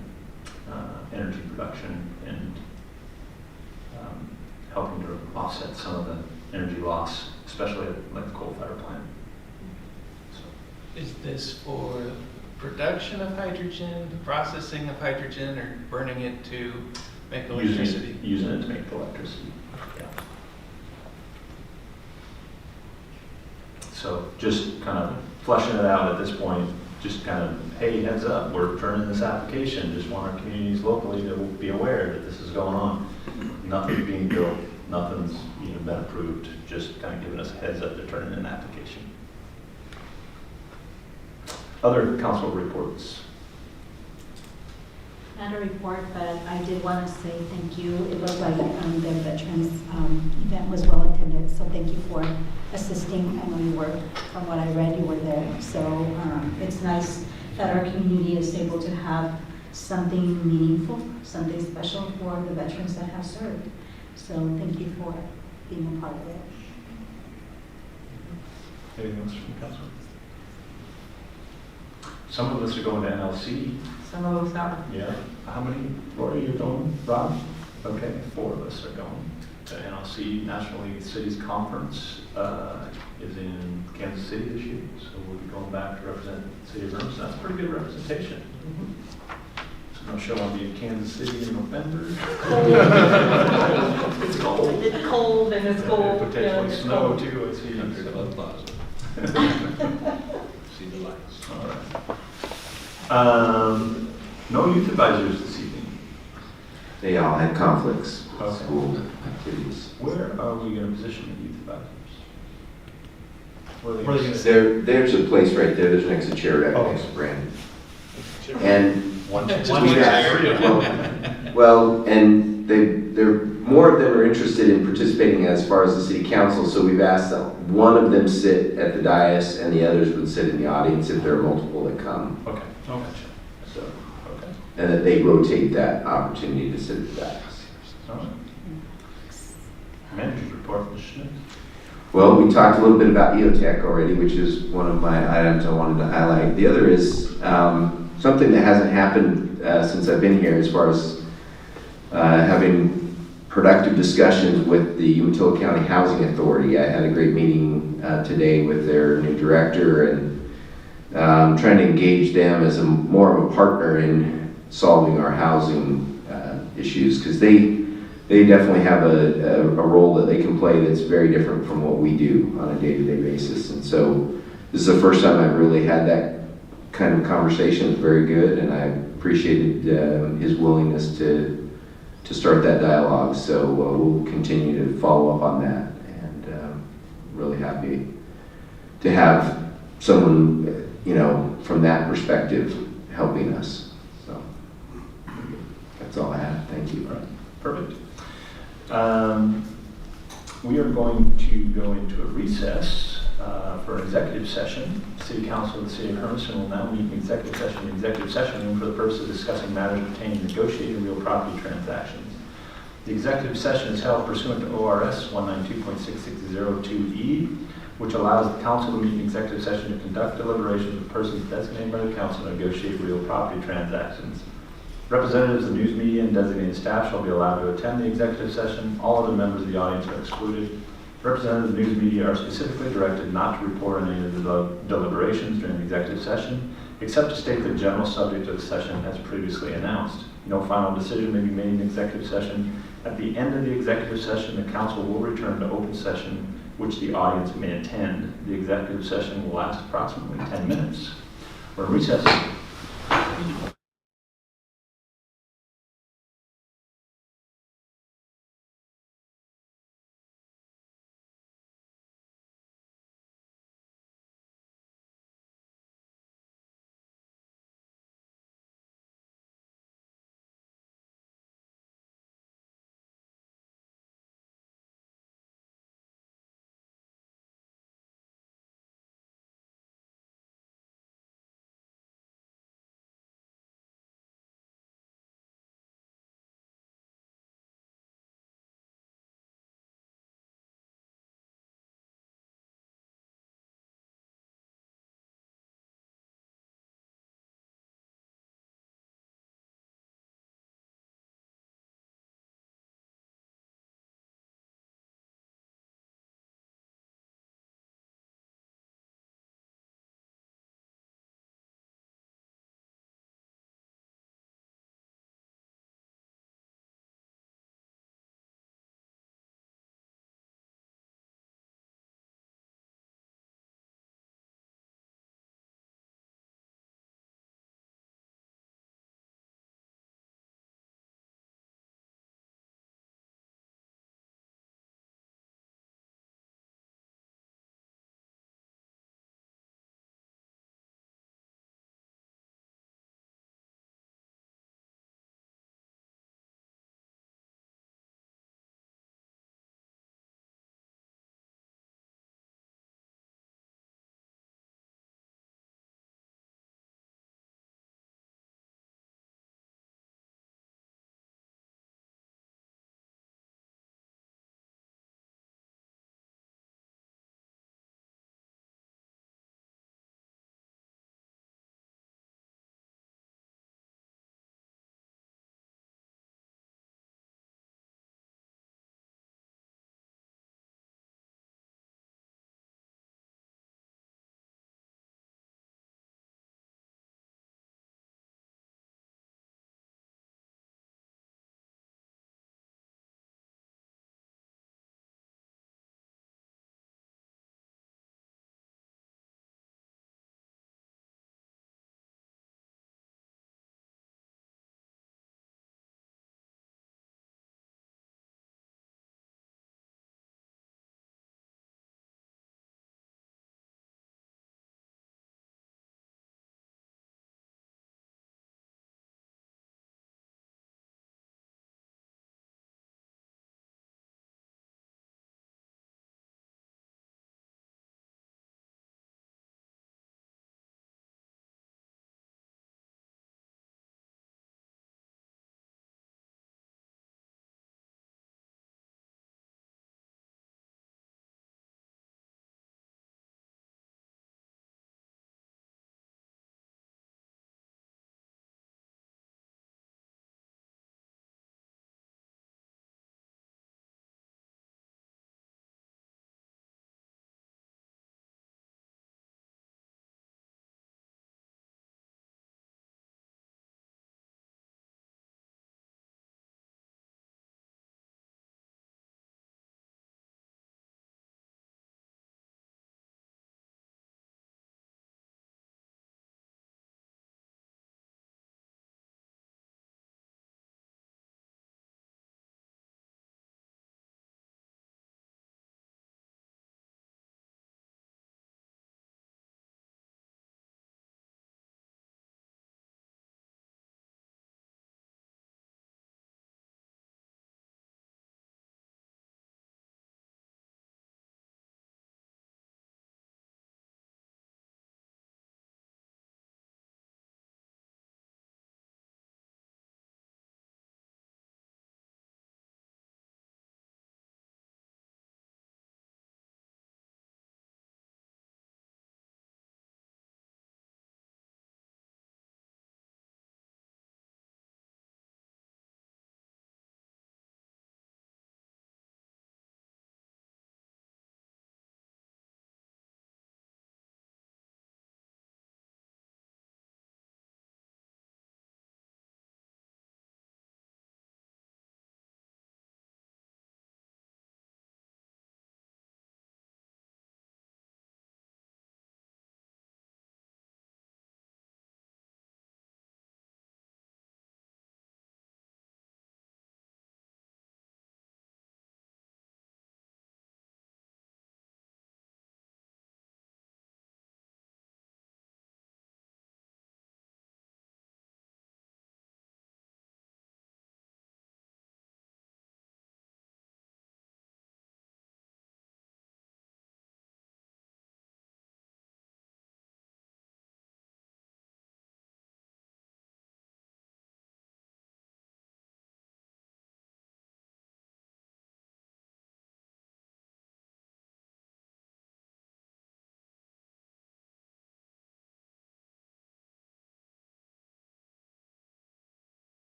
energy production and helping to offset some of the energy loss, especially like the coal-fired plant. So. Is this for production of hydrogen, the processing of hydrogen, or burning it to make electricity? Using it to make electricity. Yeah. So just kind of fleshing it out at this point, just kind of, hey, heads up, we're turning this application. Just want our communities locally to be aware that this is going on. Nothing's being built, nothing's even been approved, just kind of giving us a heads up to turn in an application. Other council reports. Not a report, but I did want to say thank you. It looked like the veterans event was well attended, so thank you for assisting. I know you were, from what I read, you were there. So it's nice that our community is able to have something meaningful, something special for the veterans that have served. So thank you for being a part of it. Anything else from council? Some of us are going to NLC. Some of us are. Yeah. How many? Lori, you're going? Rob? Okay, 4 of us are going to NLC. National League of Cities Conference is in Kansas City this year, so we'll be going back to represent the city of Hermiston. That's pretty good representation. So no show I'll be in Kansas City in November. It's cold. It's cold and it's cold. Potentially it's snow cold. too, I see. Country Club Plaza. See the lights. All right. No youth advisors this evening. They all had conflicts, Okay. school activities. Where are we going to position the youth advisors? Where are they Where are they gonna gonna sit? There's a place right there, there's next to chair rack Oh. next to Brandon. And One we've asked, well, and they're more of them are interested in participating as far as the city council, so we've asked that one of them sit at the dais and the others would sit in the audience if there are multiple that come. Okay. Oh, gotcha. So, Okay. and that they rotate that opportunity to sit at the dais. All right. Manager's report, Ms. Schmidt. Well, we talked a little bit about EOTech already, which is one of my items I wanted to highlight. The other is something that hasn't happened since I've been here as far as having productive discussions with the Umatilla County Housing Authority. I had a great meeting today with their new director, and trying to engage them as more of a partner in solving our housing issues, because they definitely have a role that they can play that's very different from what we do on a day-to-day basis. And so this is the first time I've really had that kind of conversation. It's very good, and I appreciated his willingness to start that dialogue. So we'll continue to follow up on that, and really happy to have someone, from that perspective helping us. So that's all I have. Thank you. All right, perfect. We are going to go into a recess for an executive session. City Council of the City of Hermiston will now meet in executive session room for the purpose of discussing matters pertaining to negotiating real property transactions. The executive session is held pursuant to ORS 192.6602E, which allows the council to meet in executive session to conduct deliberations with persons designated by the council to negotiate real property transactions. Representatives of news media and designated staff shall be allowed to attend the executive session. All other members of the audience are excluded. Representatives of news media are specifically directed not to report on any of the deliberations during the executive session, except to state the general subject of the session as previously announced. No final decision may be made in executive session. At the end of the executive session, the council will return to open session, which the audience may attend. The executive session will last approximately 10 minutes. We're in recess.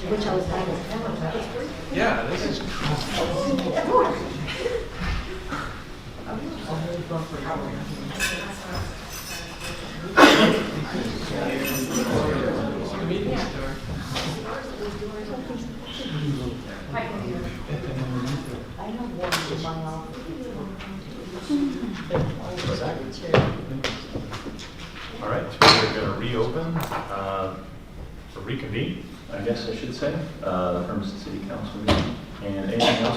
Which I was having. Yeah, this is the meeting start. I have one in my office. All right, so we're going to reopen, or reconvene, I guess I should say, the Hermiston City Council meeting. And anything else